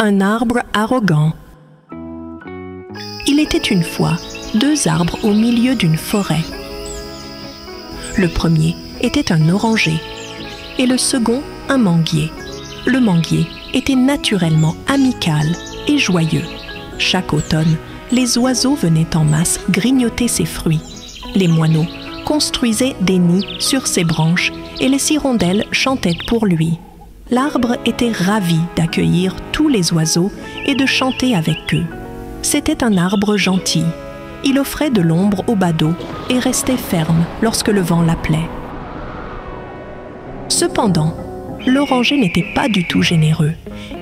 Un arbre arrogant. Il était une fois 2 arbres au milieu d'une forêt. Le premier était un oranger et le second un manguier. Le manguier était naturellement amical et joyeux. Chaque automne, les oiseaux venaient en masse grignoter ses fruits. Les moineaux construisaient des nids sur ses branches et les hirondelles chantaient pour lui. L'arbre était ravi d'accueillir tous les oiseaux et de chanter avec eux. C'était un arbre gentil. Il offrait de l'ombre aux badauds et restait ferme lorsque le vent l'appelait. Cependant, l'oranger n'était pas du tout généreux.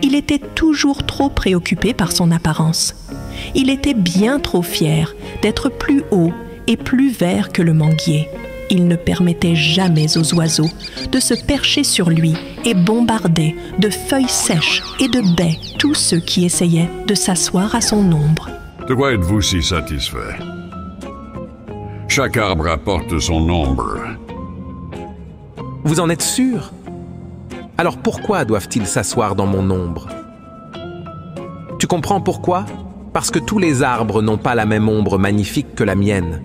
Il était toujours trop préoccupé par son apparence. Il était bien trop fier d'être plus haut et plus vert que le manguier. Il ne permettait jamais aux oiseaux de se percher sur lui et bombardait de feuilles sèches et de baies tous ceux qui essayaient de s'asseoir à son ombre. De quoi êtes-vous si satisfait? Chaque arbre apporte son ombre. Vous en êtes sûr? Alors pourquoi doivent-ils s'asseoir dans mon ombre? Tu comprends pourquoi? Parce que tous les arbres n'ont pas la même ombre magnifique que la mienne.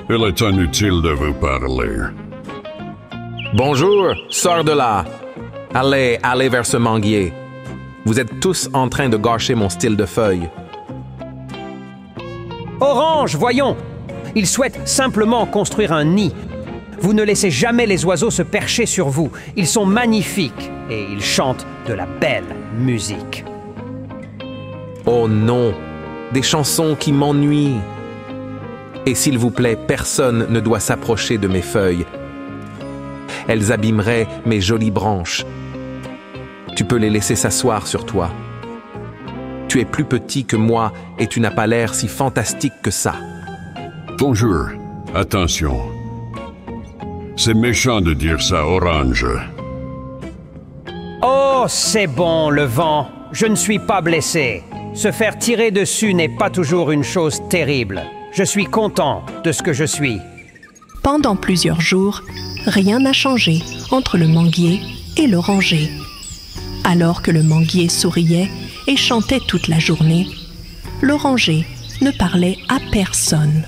Il est inutile de vous parler. Bonjour, sors de là. Allez vers ce manguier. Vous êtes tous en train de gâcher mon style de feuilles. Orange, voyons! Il souhaite simplement construire un nid. Vous ne laissez jamais les oiseaux se percher sur vous. Ils sont magnifiques et ils chantent de la belle musique. Oh non, des chansons qui m'ennuient. Et s'il vous plaît, personne ne doit s'approcher de mes feuilles. Elles abîmeraient mes jolies branches. Tu peux les laisser s'asseoir sur toi. Tu es plus petit que moi et tu n'as pas l'air si fantastique que ça. Bonjour, attention. C'est méchant de dire ça, Orange. Oh, c'est bon, le vent. Je ne suis pas blessé. Se faire tirer dessus n'est pas toujours une chose terrible. Je suis content de ce que je suis. Pendant plusieurs jours, rien n'a changé entre le manguier et l'oranger. Alors que le manguier souriait et chantait toute la journée, l'oranger ne parlait à personne.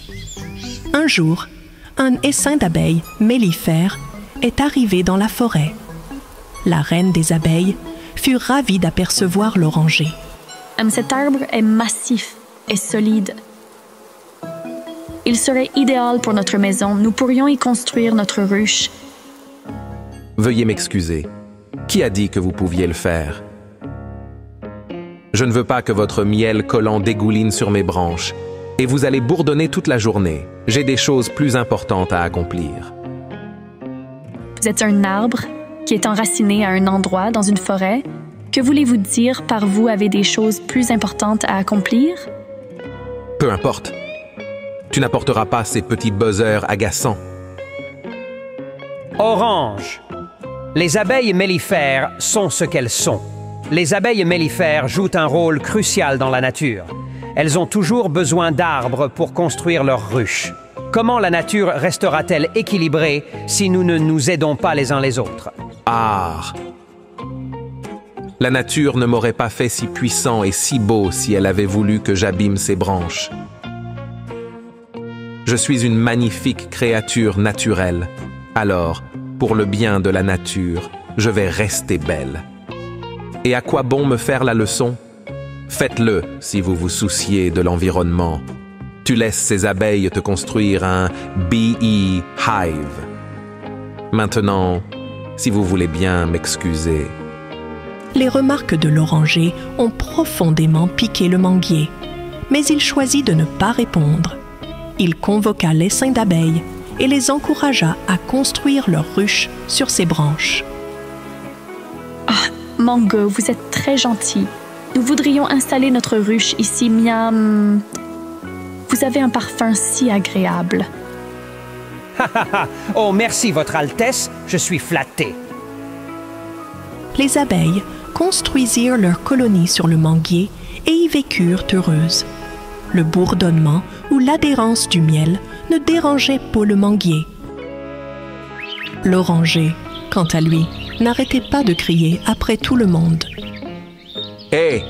Un jour, un essaim d'abeilles mellifères est arrivé dans la forêt. La reine des abeilles fut ravie d'apercevoir l'oranger. Cet arbre est massif et solide. Il serait idéal pour notre maison. Nous pourrions y construire notre ruche. Veuillez m'excuser. Qui a dit que vous pouviez le faire? Je ne veux pas que votre miel collant dégouline sur mes branches. Et vous allez bourdonner toute la journée. J'ai des choses plus importantes à accomplir. Vous êtes un arbre qui est enraciné à un endroit dans une forêt. Que voulez-vous dire par vous avez des choses plus importantes à accomplir? Peu importe. Tu n'apporteras pas ces petits buzzers agaçants. Orange. Les abeilles mellifères sont ce qu'elles sont. Les abeilles mellifères jouent un rôle crucial dans la nature. Elles ont toujours besoin d'arbres pour construire leurs ruches. Comment la nature restera-t-elle équilibrée si nous ne nous aidons pas les uns les autres? Ah! La nature ne m'aurait pas fait si puissant et si beau si elle avait voulu que j'abîme ses branches. Je suis une magnifique créature naturelle. Alors, pour le bien de la nature, je vais rester belle. Et à quoi bon me faire la leçon? Faites-le si vous vous souciez de l'environnement. Tu laisses ces abeilles te construire un bee hive. Maintenant, si vous voulez bien m'excuser. Les remarques de l'oranger ont profondément piqué le manguier, mais il choisit de ne pas répondre. Il convoqua l'essaim d'abeilles et les encouragea à construire leur ruche sur ses branches. Ah, Mango, vous êtes très gentil. Nous voudrions installer notre ruche ici, miam. Vous avez un parfum si agréable. Oh, merci, Votre Altesse, je suis flatté. Les abeilles construisirent leur colonie sur le manguier et y vécurent heureuses. Le bourdonnement ou l'adhérence du miel ne dérangeait pas le manguier. L'oranger, quant à lui, n'arrêtait pas de crier après tout le monde. Hé,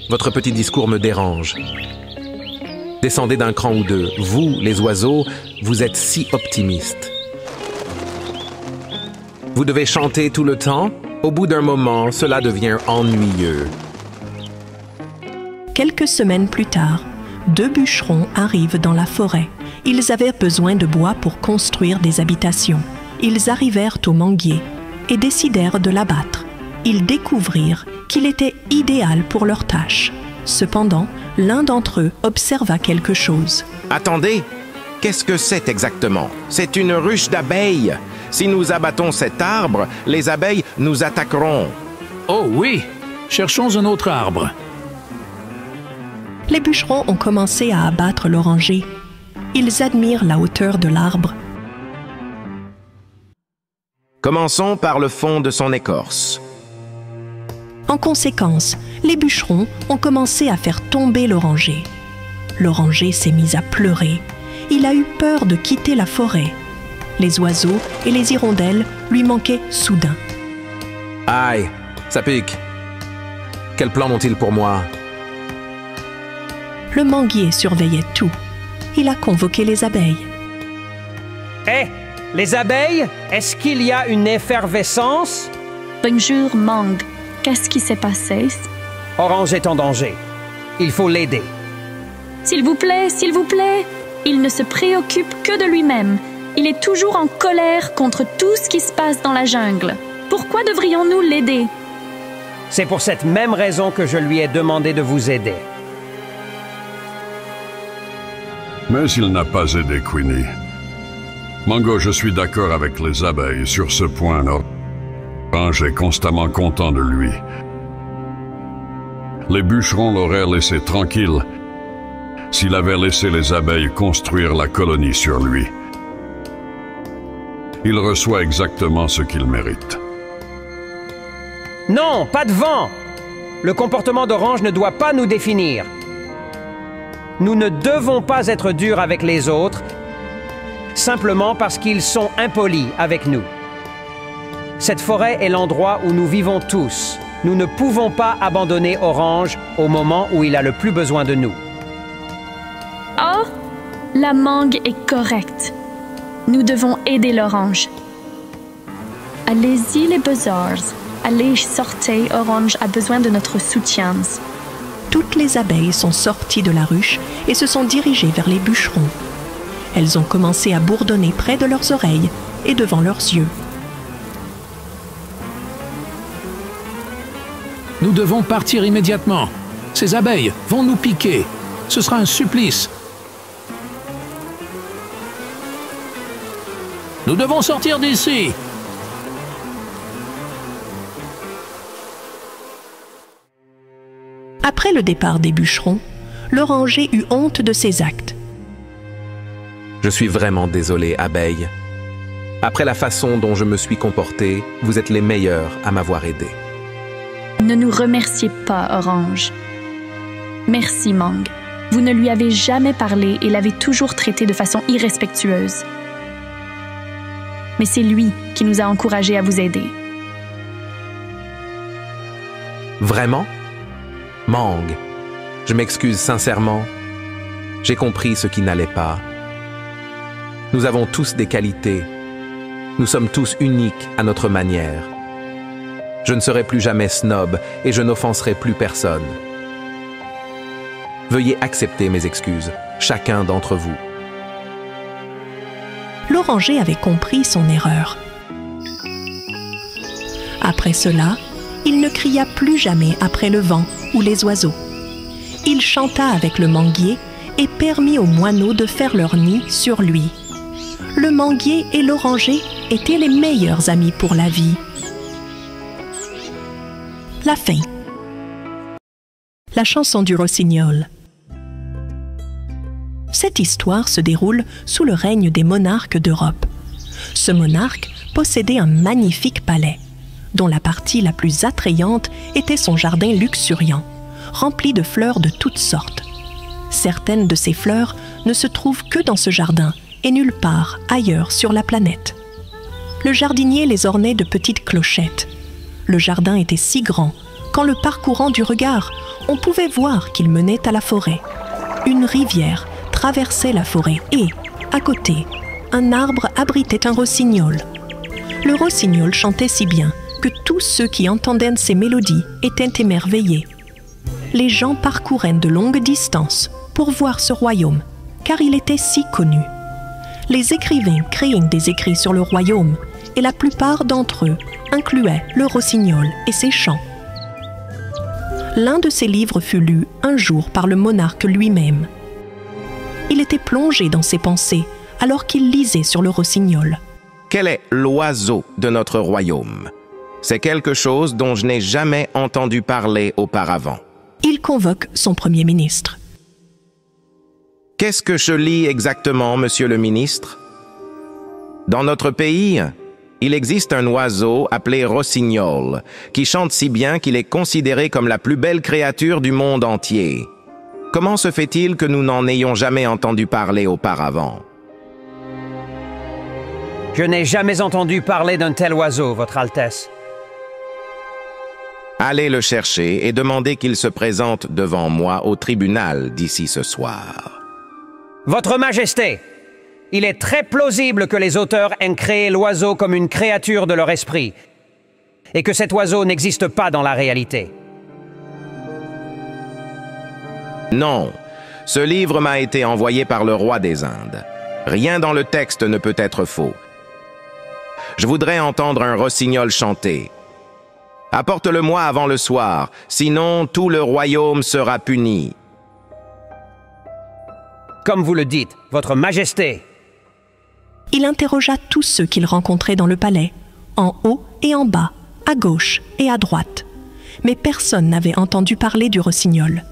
votre petit discours me dérange. Descendez d'un cran ou deux. Vous, les oiseaux, vous êtes si optimistes. Vous devez chanter tout le temps. Au bout d'un moment, cela devient ennuyeux. Quelques semaines plus tard, 2 bûcherons arrivent dans la forêt. Ils avaient besoin de bois pour construire des habitations. Ils arrivèrent au manguier et décidèrent de l'abattre. Ils découvrirent qu'il était idéal pour leur tâche. Cependant, l'un d'entre eux observa quelque chose. Attendez, qu'est-ce que c'est exactement? C'est une ruche d'abeilles. Si nous abattons cet arbre, les abeilles nous attaqueront. Oh oui, cherchons un autre arbre. Les bûcherons ont commencé à abattre l'oranger. Ils admirent la hauteur de l'arbre. Commençons par le fond de son écorce. En conséquence, les bûcherons ont commencé à faire tomber l'oranger. L'oranger s'est mis à pleurer. Il a eu peur de quitter la forêt. Les oiseaux et les hirondelles lui manquaient soudain. Aïe, ça pique. Quel plan ont-ils pour moi? Le manguier surveillait tout. Il a convoqué les abeilles. Hé, les abeilles, est-ce qu'il y a une effervescence? Bonjour, Mangue. Qu'est-ce qui s'est passé? Orange est en danger. Il faut l'aider. S'il vous plaît, il ne se préoccupe que de lui-même. Il est toujours en colère contre tout ce qui se passe dans la jungle. Pourquoi devrions-nous l'aider? C'est pour cette même raison que je lui ai demandé de vous aider. Mais il n'a pas aidé Queenie. Mango, je suis d'accord avec les abeilles sur ce point. Orange est constamment content de lui. Les bûcherons l'auraient laissé tranquille s'il avait laissé les abeilles construire la colonie sur lui. Il reçoit exactement ce qu'il mérite. Non, pas de vent! Le comportement d'Orange ne doit pas nous définir. Nous ne devons pas être durs avec les autres, simplement parce qu'ils sont impolis avec nous. Cette forêt est l'endroit où nous vivons tous. Nous ne pouvons pas abandonner Orange au moment où il a le plus besoin de nous. Oh, la mangue est correcte. Nous devons aider l'orange. Allez-y les buzzards. Allez, sortez, Orange a besoin de notre soutien. Toutes les abeilles sont sorties de la ruche et se sont dirigées vers les bûcherons. Elles ont commencé à bourdonner près de leurs oreilles et devant leurs yeux. Nous devons partir immédiatement. Ces abeilles vont nous piquer. Ce sera un supplice. Nous devons sortir d'ici. Après le départ des bûcherons, l'oranger eut honte de ses actes. Je suis vraiment désolé, abeilles. Après la façon dont je me suis comporté, vous êtes les meilleurs à m'avoir aidé. Ne nous remerciez pas, Orange. Merci, Mangue. Vous ne lui avez jamais parlé et l'avez toujours traité de façon irrespectueuse. Mais c'est lui qui nous a encouragés à vous aider. Vraiment? Mangue, je m'excuse sincèrement. J'ai compris ce qui n'allait pas. Nous avons tous des qualités. Nous sommes tous uniques à notre manière. Je ne serai plus jamais snob et je n'offenserai plus personne. Veuillez accepter mes excuses, chacun d'entre vous. L'oranger avait compris son erreur. Après cela, il ne cria plus jamais après le vent ou les oiseaux. Il chanta avec le manguier et permit aux moineaux de faire leur nid sur lui. Le manguier et l'oranger étaient les meilleurs amis pour la vie. La fin. La chanson du rossignol. Cette histoire se déroule sous le règne des monarques d'Europe. Ce monarque possédait un magnifique palais, dont la partie la plus attrayante était son jardin luxuriant, rempli de fleurs de toutes sortes. Certaines de ces fleurs ne se trouvent que dans ce jardin et nulle part ailleurs sur la planète. Le jardinier les ornait de petites clochettes, Le jardin était si grand qu'en le parcourant du regard, on pouvait voir qu'il menait à la forêt. Une rivière traversait la forêt et, à côté, un arbre abritait un rossignol. Le rossignol chantait si bien que tous ceux qui entendaient ses mélodies étaient émerveillés. Les gens parcouraient de longues distances pour voir ce royaume, car il était si connu. Les écrivains créaient des écrits sur le royaume, et la plupart d'entre eux incluaient le rossignol et ses chants. L'un de ces livres fut lu un jour par le monarque lui-même. Il était plongé dans ses pensées alors qu'il lisait sur le rossignol. Quel est l'oiseau de notre royaume? C'est quelque chose dont je n'ai jamais entendu parler auparavant. Il convoque son premier ministre. Qu'est-ce que je lis exactement, monsieur le ministre? Dans notre pays, il existe un oiseau appelé rossignol, qui chante si bien qu'il est considéré comme la plus belle créature du monde entier. Comment se fait-il que nous n'en ayons jamais entendu parler auparavant? Je n'ai jamais entendu parler d'un tel oiseau, Votre Altesse. Allez le chercher et demandez qu'il se présente devant moi au tribunal d'ici ce soir. Votre Majesté, il est très plausible que les auteurs aient créé l'oiseau comme une créature de leur esprit, et que cet oiseau n'existe pas dans la réalité. Non, ce livre m'a été envoyé par le roi des Indes. Rien dans le texte ne peut être faux. Je voudrais entendre un rossignol chanter. Apporte-le-moi avant le soir, sinon tout le royaume sera puni. Comme vous le dites, Votre Majesté. Il interrogea tous ceux qu'il rencontrait dans le palais, en haut et en bas, à gauche et à droite. Mais personne n'avait entendu parler du rossignol.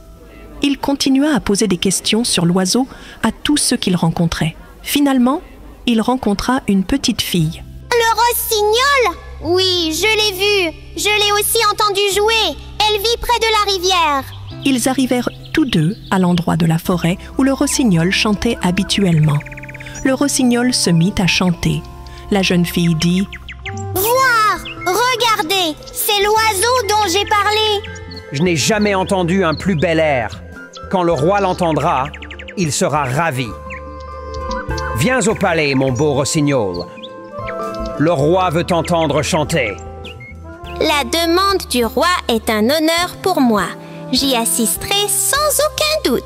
Il continua à poser des questions sur l'oiseau à tous ceux qu'il rencontrait. Finalement, il rencontra une petite fille. Le rossignol? Oui, je l'ai vu. Je l'ai aussi entendu jouer. Elle vit près de la rivière. Ils arrivèrent tous deux à l'endroit de la forêt où le rossignol chantait habituellement. Le rossignol se mit à chanter. La jeune fille dit « Voir! Regardez! C'est l'oiseau dont j'ai parlé! » Je n'ai jamais entendu un plus bel air. Quand le roi l'entendra, il sera ravi. Viens au palais, mon beau rossignol. Le roi veut t'entendre chanter. La demande du roi est un honneur pour moi. J'y assisterai sans aucun doute.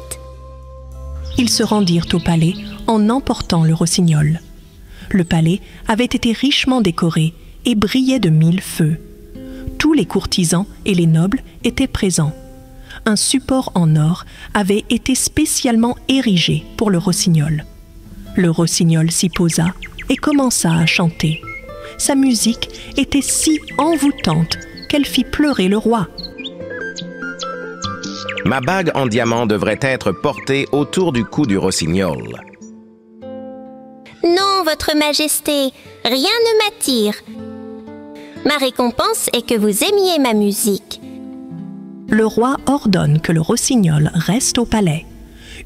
Ils se rendirent au palais en emportant le rossignol. Le palais avait été richement décoré et brillait de 1000 feux. Tous les courtisans et les nobles étaient présents. Un support en or avait été spécialement érigé pour le rossignol. Le rossignol s'y posa et commença à chanter. Sa musique était si envoûtante qu'elle fit pleurer le roi. Ma bague en diamant devrait être portée autour du cou du rossignol. Non, Votre Majesté, rien ne m'attire. Ma récompense est que vous aimiez ma musique. Le roi ordonne que le rossignol reste au palais.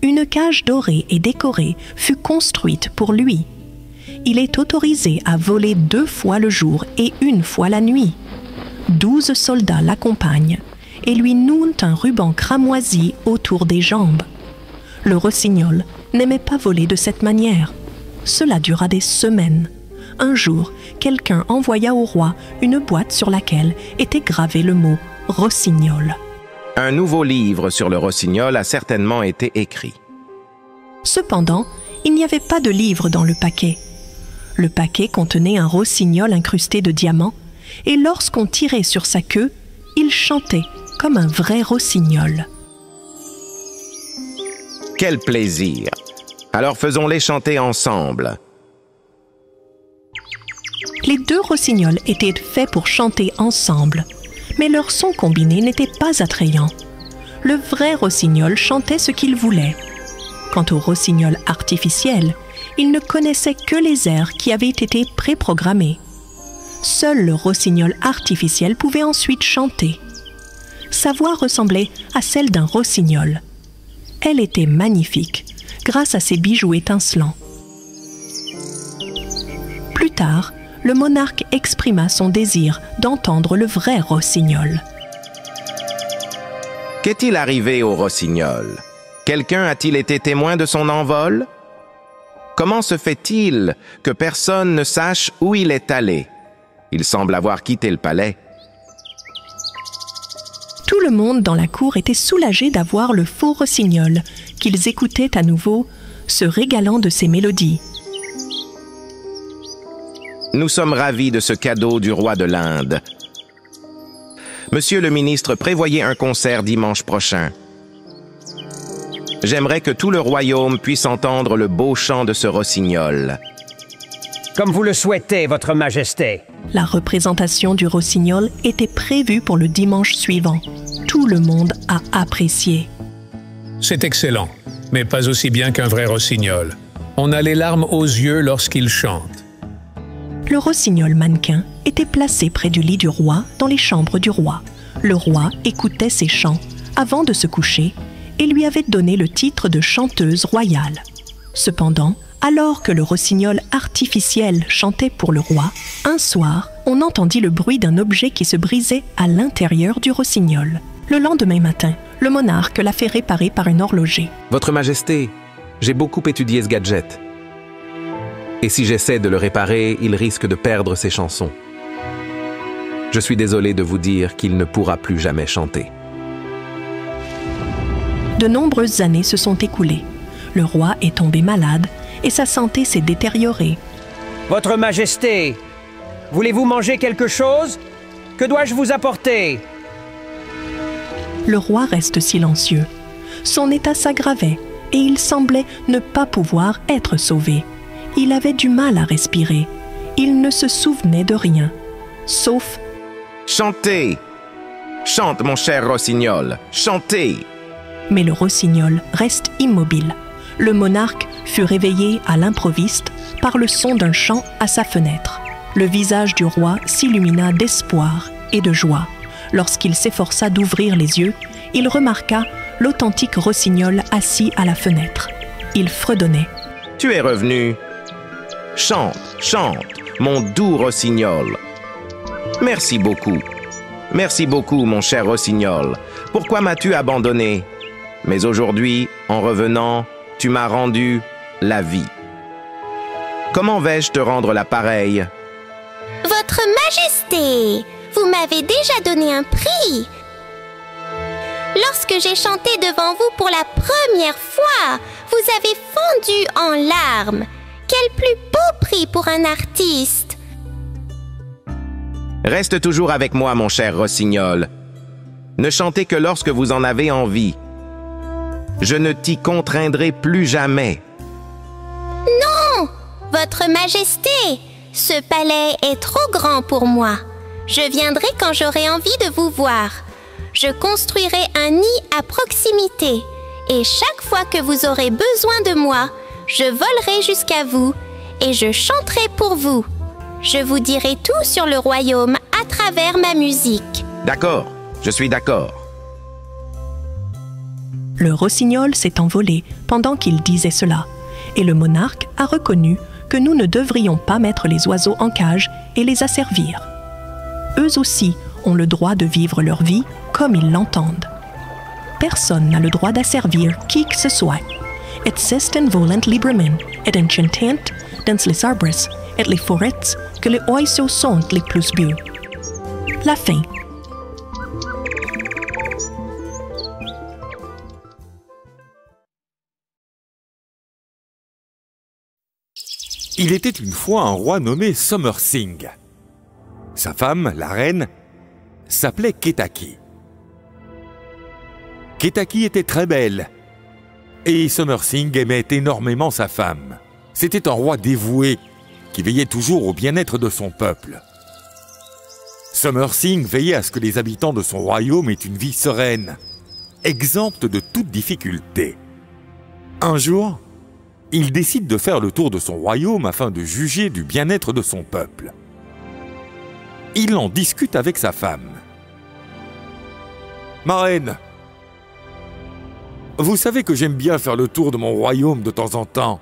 Une cage dorée et décorée fut construite pour lui. Il est autorisé à voler 2 fois le jour et 1 fois la nuit. 12 soldats l'accompagnent et lui nouent un ruban cramoisi autour des jambes. Le rossignol n'aimait pas voler de cette manière. Cela dura des semaines. Un jour, quelqu'un envoya au roi une boîte sur laquelle était gravé le mot « rossignol ». Un nouveau livre sur le rossignol a certainement été écrit. Cependant, il n'y avait pas de livre dans le paquet. Le paquet contenait un rossignol incrusté de diamants, et lorsqu'on tirait sur sa queue, il chantait comme un vrai rossignol. Quel plaisir! Alors faisons-les chanter ensemble. Les 2 rossignols étaient faits pour chanter ensemble, mais leur son combiné n'était pas attrayant. Le vrai rossignol chantait ce qu'il voulait. Quant au rossignol artificiel, il ne connaissait que les airs qui avaient été préprogrammés. Seul le rossignol artificiel pouvait ensuite chanter. Sa voix ressemblait à celle d'un rossignol. Elle était magnifique, grâce à ses bijoux étincelants. Plus tard, le monarque exprima son désir d'entendre le vrai rossignol. Qu'est-il arrivé au rossignol? Quelqu'un a-t-il été témoin de son envol? Comment se fait-il que personne ne sache où il est allé? Il semble avoir quitté le palais. Tout le monde dans la cour était soulagé d'avoir le faux rossignol, qu'ils écoutaient à nouveau, se régalant de ses mélodies. Nous sommes ravis de ce cadeau du roi de l'Inde. Monsieur le ministre, prévoyez un concert dimanche prochain. J'aimerais que tout le royaume puisse entendre le beau chant de ce rossignol. Comme vous le souhaitez, Votre Majesté. La représentation du rossignol était prévue pour le dimanche suivant. Tout le monde a apprécié. C'est excellent, mais pas aussi bien qu'un vrai rossignol. On a les larmes aux yeux lorsqu'il chante. Le rossignol mannequin était placé près du lit du roi dans les chambres du roi. Le roi écoutait ses chants avant de se coucher et lui avait donné le titre de chanteuse royale. Cependant, alors que le rossignol artificiel chantait pour le roi, un soir, on entendit le bruit d'un objet qui se brisait à l'intérieur du rossignol. Le lendemain matin, le monarque l'a fait réparer par un horloger. Votre Majesté, j'ai beaucoup étudié ce gadget. Et si j'essaie de le réparer, il risque de perdre ses chansons. Je suis désolé de vous dire qu'il ne pourra plus jamais chanter. De nombreuses années se sont écoulées. Le roi est tombé malade et sa santé s'est détériorée. Votre Majesté, voulez-vous manger quelque chose? Que dois-je vous apporter? Le roi reste silencieux. Son état s'aggravait et il semblait ne pas pouvoir être sauvé. Il avait du mal à respirer. Il ne se souvenait de rien, sauf... Chantez! Chante, mon cher rossignol, chantez! Mais le rossignol reste immobile. Le monarque fut réveillé à l'improviste par le son d'un chant à sa fenêtre. Le visage du roi s'illumina d'espoir et de joie. Lorsqu'il s'efforça d'ouvrir les yeux, il remarqua l'authentique rossignol assis à la fenêtre. Il fredonnait. Tu es revenu. Chante, chante, mon doux rossignol. Merci beaucoup. Merci beaucoup, mon cher rossignol. Pourquoi m'as-tu abandonné? Mais aujourd'hui, en revenant, tu m'as rendu la vie. Comment vais-je te rendre la pareille? Votre Majesté, vous m'avez déjà donné un prix. Lorsque j'ai chanté devant vous pour la première fois, vous avez fondu en larmes. Quel plus beau prix pour un artiste! Reste toujours avec moi, mon cher rossignol. Ne chantez que lorsque vous en avez envie. Je ne t'y contraindrai plus jamais. Non! Votre Majesté, ce palais est trop grand pour moi. Je viendrai quand j'aurai envie de vous voir. Je construirai un nid à proximité. Et chaque fois que vous aurez besoin de moi, je volerai jusqu'à vous et je chanterai pour vous. Je vous dirai tout sur le royaume à travers ma musique. D'accord, je suis d'accord. Le rossignol s'est envolé pendant qu'il disait cela, et le monarque a reconnu que nous ne devrions pas mettre les oiseaux en cage et les asservir. Eux aussi ont le droit de vivre leur vie comme ils l'entendent. Personne n'a le droit d'asservir qui que ce soit. Existen volent libremen, et enchantant dans les arbres et les forêts que les oiseaux sont les plus beaux. La fin. Il était une fois un roi nommé Somersing. Sa femme, la reine, s'appelait Ketaki. Ketaki était très belle, et Somersing aimait énormément sa femme. C'était un roi dévoué qui veillait toujours au bien-être de son peuple. Somersing veillait à ce que les habitants de son royaume aient une vie sereine, exempte de toute difficulté. Un jour, il décide de faire le tour de son royaume afin de juger du bien-être de son peuple. Il en discute avec sa femme. « Ma reine, vous savez que j'aime bien faire le tour de mon royaume de temps en temps. »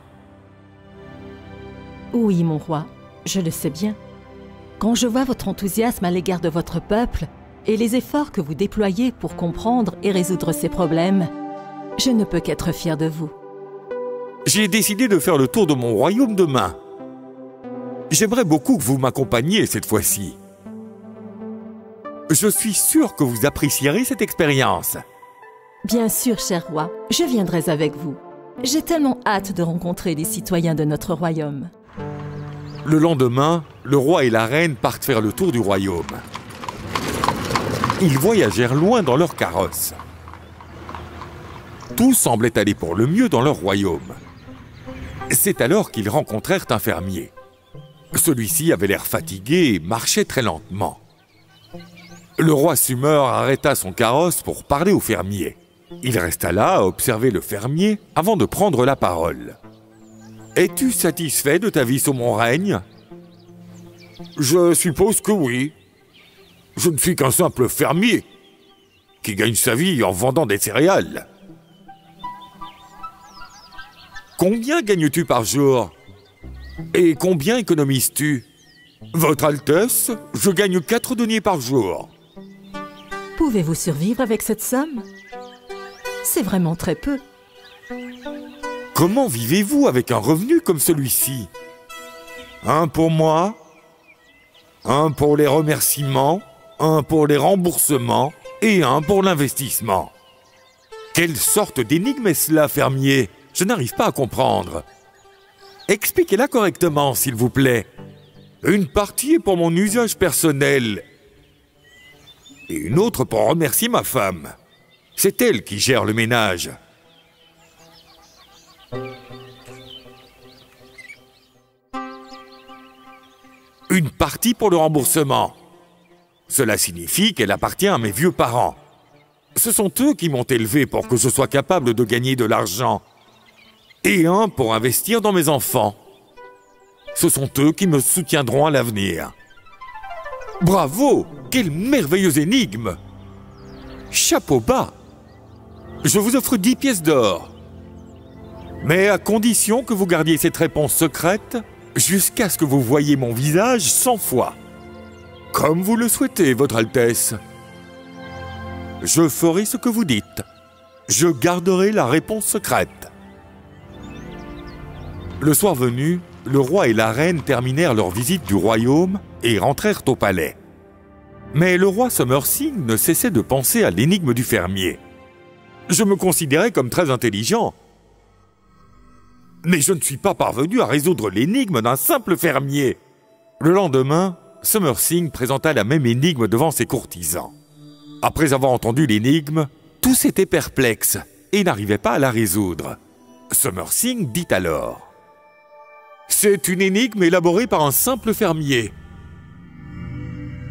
Oui, mon roi, je le sais bien. Quand je vois votre enthousiasme à l'égard de votre peuple et les efforts que vous déployez pour comprendre et résoudre ces problèmes, je ne peux qu'être fier de vous. J'ai décidé de faire le tour de mon royaume demain. J'aimerais beaucoup que vous m'accompagniez cette fois-ci. Je suis sûr que vous apprécierez cette expérience. Bien sûr, cher roi, je viendrai avec vous. J'ai tellement hâte de rencontrer les citoyens de notre royaume. Le lendemain, le roi et la reine partent faire le tour du royaume. Ils voyagèrent loin dans leur carrosse. Tout semblait aller pour le mieux dans leur royaume. C'est alors qu'ils rencontrèrent un fermier. Celui-ci avait l'air fatigué et marchait très lentement. Le roi Sumer arrêta son carrosse pour parler au fermier. Il resta là à observer le fermier avant de prendre la parole. « Es-tu satisfait de ta vie sous mon règne ?»« Je suppose que oui. Je ne suis qu'un simple fermier qui gagne sa vie en vendant des céréales. » « Combien gagnes-tu par jour? Et combien économises-tu? » « Votre Altesse, je gagne 4 deniers par jour. » Pouvez-vous survivre avec cette somme? C'est vraiment très peu. Comment vivez-vous avec un revenu comme celui-ci? Un pour moi, un pour les remerciements, un pour les remboursements et un pour l'investissement. Quelle sorte d'énigme est cela, fermier? Je n'arrive pas à comprendre. Expliquez-la correctement, s'il vous plaît. Une partie est pour mon usage personnel et une autre pour remercier ma femme. C'est elle qui gère le ménage. Une partie pour le remboursement. Cela signifie qu'elle appartient à mes vieux parents. Ce sont eux qui m'ont élevé pour que je sois capable de gagner de l'argent. Et un pour investir dans mes enfants. Ce sont eux qui me soutiendront à l'avenir. Bravo! Quelle merveilleuse énigme! Chapeau bas! Je vous offre 10 pièces d'or. Mais à condition que vous gardiez cette réponse secrète jusqu'à ce que vous voyiez mon visage 100 fois. Comme vous le souhaitez, Votre Altesse. Je ferai ce que vous dites. Je garderai la réponse secrète. Le soir venu, le roi et la reine terminèrent leur visite du royaume et rentrèrent au palais. Mais le roi Summersing ne cessait de penser à l'énigme du fermier. Je me considérais comme très intelligent. Mais je ne suis pas parvenu à résoudre l'énigme d'un simple fermier. Le lendemain, Summersing présenta la même énigme devant ses courtisans. Après avoir entendu l'énigme, tous étaient perplexes et n'arrivaient pas à la résoudre. Summersing dit alors: c'est une énigme élaborée par un simple fermier.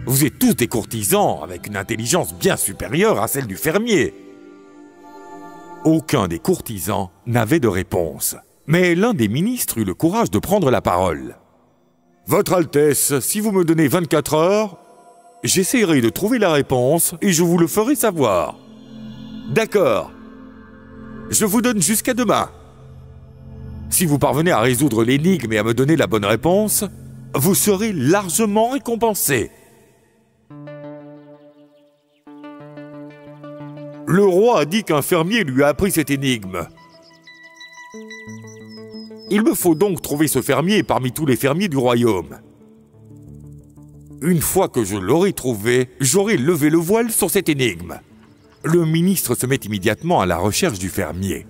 Vous êtes tous des courtisans avec une intelligence bien supérieure à celle du fermier. Aucun des courtisans n'avait de réponse. Mais l'un des ministres eut le courage de prendre la parole. « Votre Altesse, si vous me donnez 24 heures, j'essaierai de trouver la réponse et je vous le ferai savoir. »« D'accord. Je vous donne jusqu'à demain. Si vous parvenez à résoudre l'énigme et à me donner la bonne réponse, vous serez largement récompensé. » Le roi a dit qu'un fermier lui a appris cette énigme. Il me faut donc trouver ce fermier parmi tous les fermiers du royaume. Une fois que je l'aurai trouvé, j'aurai levé le voile sur cette énigme. Le ministre se met immédiatement à la recherche du fermier.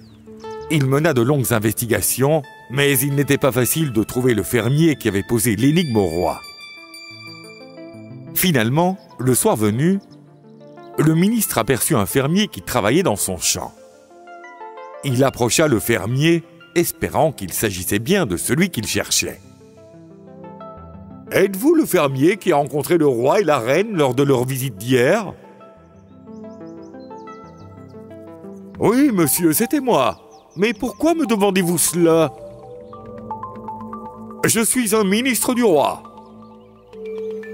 Il mena de longues investigations, mais il n'était pas facile de trouver le fermier qui avait posé l'énigme au roi. Finalement, le soir venu, le ministre aperçut un fermier qui travaillait dans son champ. Il approcha le fermier, espérant qu'il s'agissait bien de celui qu'il cherchait. « Êtes-vous le fermier qui a rencontré le roi et la reine lors de leur visite d'hier ?»« Oui, monsieur, c'était moi. Mais pourquoi me demandez-vous cela ? Je suis un ministre du roi.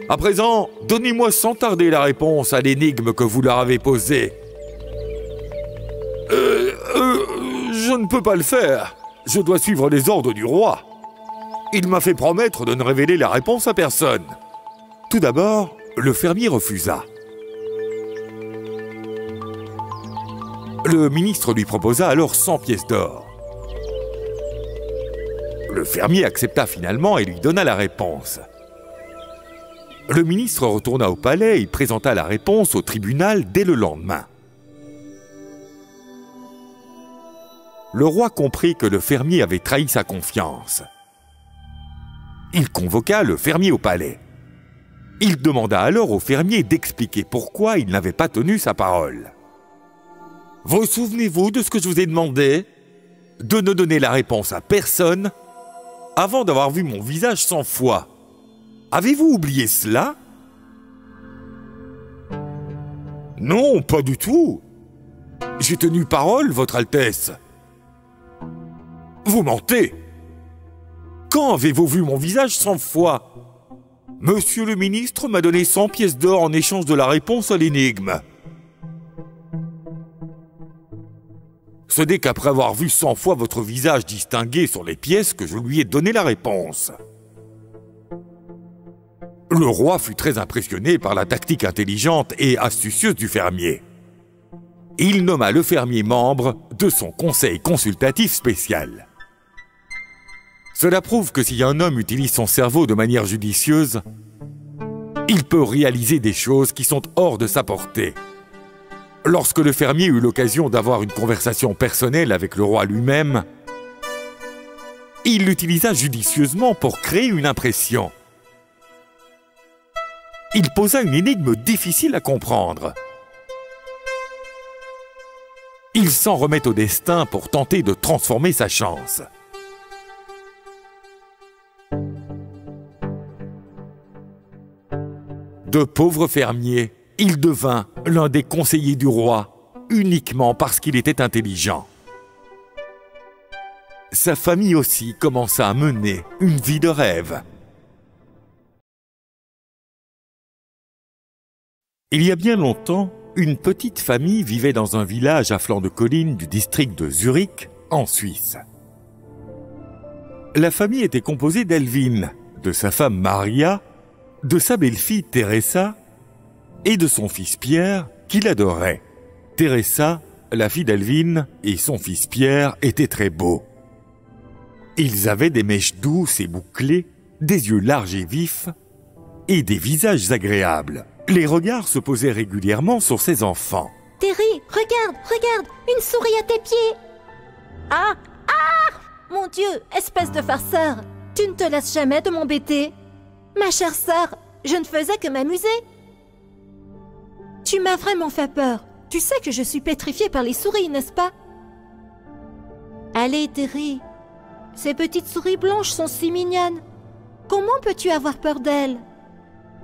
À présent, donnez-moi sans tarder la réponse à l'énigme que vous leur avez posée. » Je ne peux pas le faire. Je dois suivre les ordres du roi. Il m'a fait promettre de ne révéler la réponse à personne. Tout d'abord, le fermier refusa. Le ministre lui proposa alors 100 pièces d'or. Le fermier accepta finalement et lui donna la réponse. Le ministre retourna au palais et présenta la réponse au tribunal dès le lendemain. Le roi comprit que le fermier avait trahi sa confiance. Il convoqua le fermier au palais. Il demanda alors au fermier d'expliquer pourquoi il n'avait pas tenu sa parole. « Vous souvenez-vous de ce que je vous ai demandé? De ne donner la réponse à personne avant d'avoir vu mon visage 100 fois. Avez-vous oublié cela? » « Non, pas du tout. J'ai tenu parole, Votre Altesse. » « Vous mentez. Quand avez-vous vu mon visage 100 fois? Monsieur le ministre m'a donné 100 pièces d'or en échange de la réponse à l'énigme. Ce n'est qu'après avoir vu 100 fois votre visage distingué sur les pièces que je lui ai donné la réponse. » Le roi fut très impressionné par la tactique intelligente et astucieuse du fermier. Il nomma le fermier membre de son conseil consultatif spécial. Cela prouve que si un homme utilise son cerveau de manière judicieuse, il peut réaliser des choses qui sont hors de sa portée. Lorsque le fermier eut l'occasion d'avoir une conversation personnelle avec le roi lui-même, il l'utilisa judicieusement pour créer une impression. Il posa une énigme difficile à comprendre. Il s'en remet au destin pour tenter de transformer sa chance. De pauvre fermier, il devint l'un des conseillers du roi, uniquement parce qu'il était intelligent. Sa famille aussi commença à mener une vie de rêve. Il y a bien longtemps, une petite famille vivait dans un village à flanc de colline du district de Zurich, en Suisse. La famille était composée d'Elvin, de sa femme Maria, de sa belle-fille Teresa et de son fils Pierre, qu'il adorait. Teresa, la fille d'Elvin, et son fils Pierre étaient très beaux. Ils avaient des mèches douces et bouclées, des yeux larges et vifs, et des visages agréables. Les regards se posaient régulièrement sur ses enfants. « Terry, regarde, une souris à tes pieds !»« Ah, mon Dieu, espèce de farceur, tu ne te lasses jamais de m'embêter. Ma chère sœur, je ne faisais que m'amuser. Tu m'as vraiment fait peur. Tu sais que je suis pétrifiée par les souris, n'est-ce pas? Allez, Terry, ces petites souris blanches sont si mignonnes. Comment peux-tu avoir peur d'elles?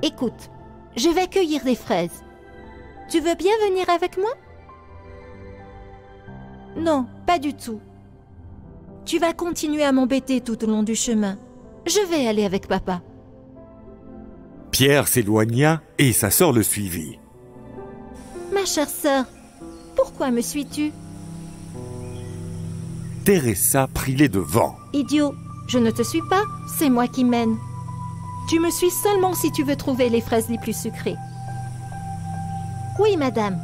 Écoute, je vais cueillir des fraises. Tu veux bien venir avec moi? Non, pas du tout. Tu vas continuer à m'embêter tout au long du chemin. Je vais aller avec papa. Pierre s'éloigna et sa sœur le suivit. Ma chère sœur, pourquoi me suis-tu? Teresa prit les devants. Idiot, je ne te suis pas, c'est moi qui mène. Tu me suis seulement si tu veux trouver les fraises les plus sucrées. Oui, madame.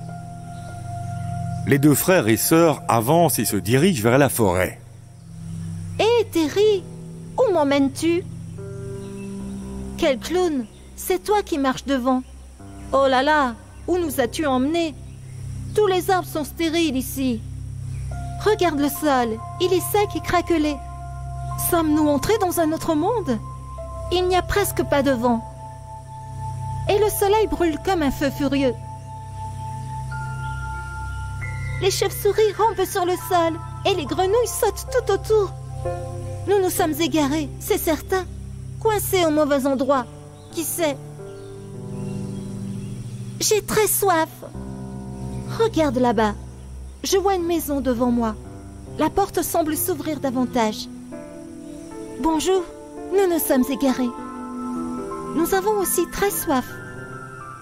Les deux frères et sœurs avancent et se dirigent vers la forêt. Hé, Terry, où m'emmènes-tu? Quel clown! C'est toi qui marches devant. Oh là là, où nous as-tu emmenés? Tous les arbres sont stériles ici. Regarde le sol, il est sec et craquelé. Sommes-nous entrés dans un autre monde? Il n'y a presque pas de vent. Et le soleil brûle comme un feu furieux. Les chauves-souris rampent sur le sol et les grenouilles sautent tout autour. Nous nous sommes égarés, c'est certain. Coincés au mauvais endroit. Qui sait? J'ai très soif. Regarde là-bas. Je vois une maison devant moi. La porte semble s'ouvrir davantage. Bonjour, nous nous sommes égarés. Nous avons aussi très soif.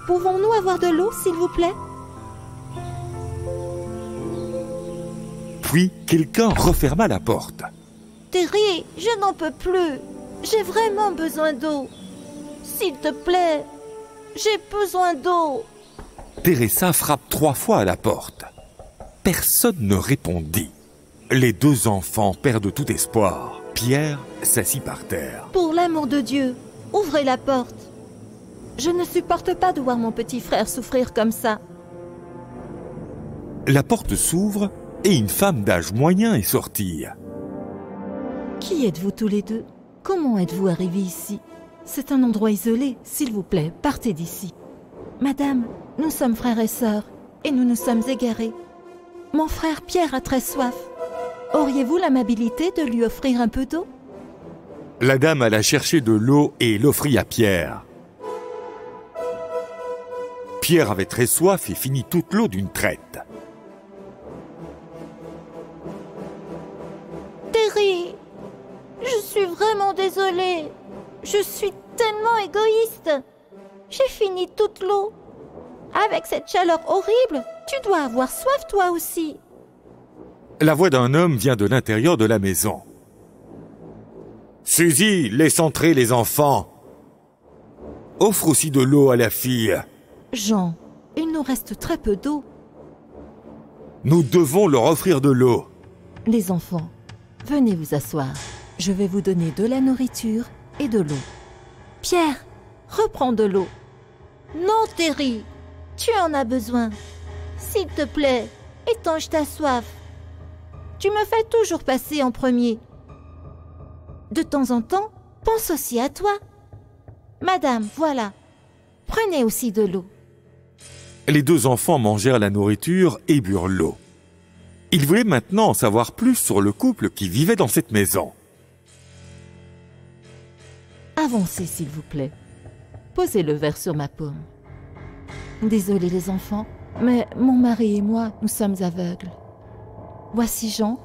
Pouvons-nous avoir de l'eau, s'il vous plaît? Puis, quelqu'un referma la porte. Terry, je n'en peux plus. J'ai vraiment besoin d'eau. S'il te plaît, J'ai besoin d'eau. Teresa frappe 3 fois à la porte. Personne ne répondit. Les 2 enfants perdent tout espoir. Pierre s'assit par terre. Pour l'amour de Dieu, ouvrez la porte. Je ne supporte pas de voir mon petit frère souffrir comme ça. La porte s'ouvre et une femme d'âge moyen est sortie. Qui êtes-vous tous les deux? Comment êtes-vous arrivés ici? C'est un endroit isolé. S'il vous plaît, partez d'ici. Madame, nous sommes frères et sœurs, et nous nous sommes égarés. Mon frère Pierre a très soif. Auriez-vous l'amabilité de lui offrir un peu d'eau? La dame alla chercher de l'eau et l'offrit à Pierre. Pierre avait très soif et finit toute l'eau d'une traite. Terry, je suis vraiment désolée. Je suis tellement égoïste. J'ai fini toute l'eau. Avec cette chaleur horrible, tu dois avoir soif toi aussi. La voix d'un homme vient de l'intérieur de la maison. « Suzy, laisse entrer les enfants. Offre aussi de l'eau à la fille. » Jean, il nous reste très peu d'eau. Nous devons leur offrir de l'eau. Les enfants, venez vous asseoir. Je vais vous donner de la nourriture et de l'eau. Pierre, reprends de l'eau. Non, Terry, tu en as besoin. S'il te plaît, étanche ta soif. Tu me fais toujours passer en premier. De temps en temps, pense aussi à toi. Madame, voilà. Prenez aussi de l'eau. Les 2 enfants mangèrent la nourriture et burent l'eau. Ils voulaient maintenant en savoir plus sur le couple qui vivait dans cette maison. Avancez, s'il vous plaît. Posez le verre sur ma paume. Désolé les enfants, mais mon mari et moi, nous sommes aveugles. Voici Jean,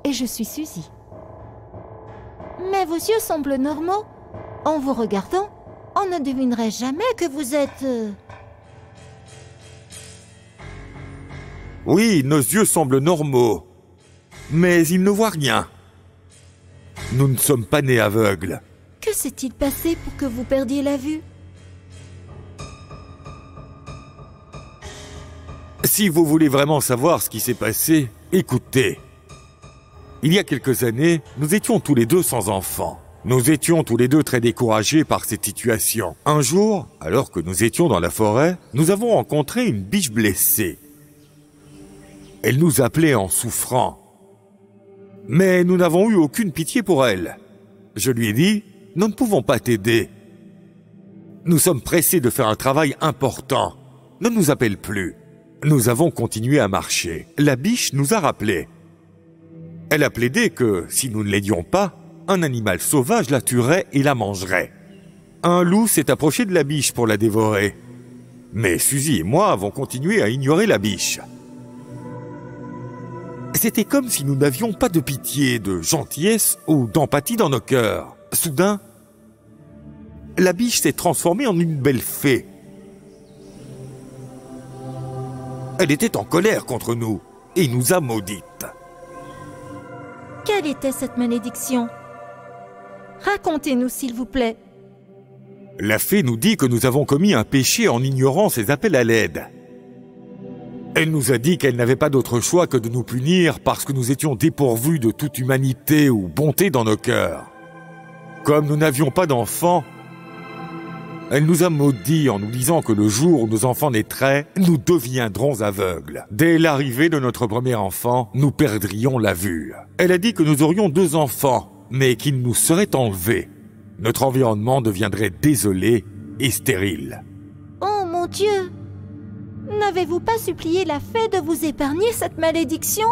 et je suis Suzy. Mais vos yeux semblent normaux. En vous regardant, on ne devinerait jamais que vous êtes... Oui, nos yeux semblent normaux, mais ils ne voient rien. Nous ne sommes pas nés aveugles. Que s'est-il passé pour que vous perdiez la vue? Si vous voulez vraiment savoir ce qui s'est passé, écoutez. Il y a quelques années, nous étions tous les 2 sans enfants. Nous étions tous les 2 très découragés par cette situation. Un jour, alors que nous étions dans la forêt, nous avons rencontré une biche blessée. Elle nous appelait en souffrant. Mais nous n'avons eu aucune pitié pour elle. Je lui ai dit, nous ne pouvons pas t'aider. Nous sommes pressés de faire un travail important. Ne nous appelle plus. Nous avons continué à marcher. La biche nous a rappelés. Elle a plaidé que, si nous ne l'aidions pas, un animal sauvage la tuerait et la mangerait. Un loup s'est approché de la biche pour la dévorer. Mais Suzy et moi avons continué à ignorer la biche. C'était comme si nous n'avions pas de pitié, de gentillesse ou d'empathie dans nos cœurs. Soudain, la biche s'est transformée en une belle fée. Elle était en colère contre nous et nous a maudites. Quelle était cette malédiction? Racontez-nous, s'il vous plaît. La fée nous dit que nous avons commis un péché en ignorant ses appels à l'aide. Elle nous a dit qu'elle n'avait pas d'autre choix que de nous punir parce que nous étions dépourvus de toute humanité ou bonté dans nos cœurs. Comme nous n'avions pas d'enfants, elle nous a maudits en nous disant que le jour où nos enfants naîtraient, nous deviendrons aveugles. Dès l'arrivée de notre premier enfant, nous perdrions la vue. Elle a dit que nous aurions 2 enfants, mais qu'ils nous seraient enlevés. Notre environnement deviendrait désolé et stérile. Oh mon Dieu! N'avez-vous pas supplié la fée de vous épargner cette malédiction?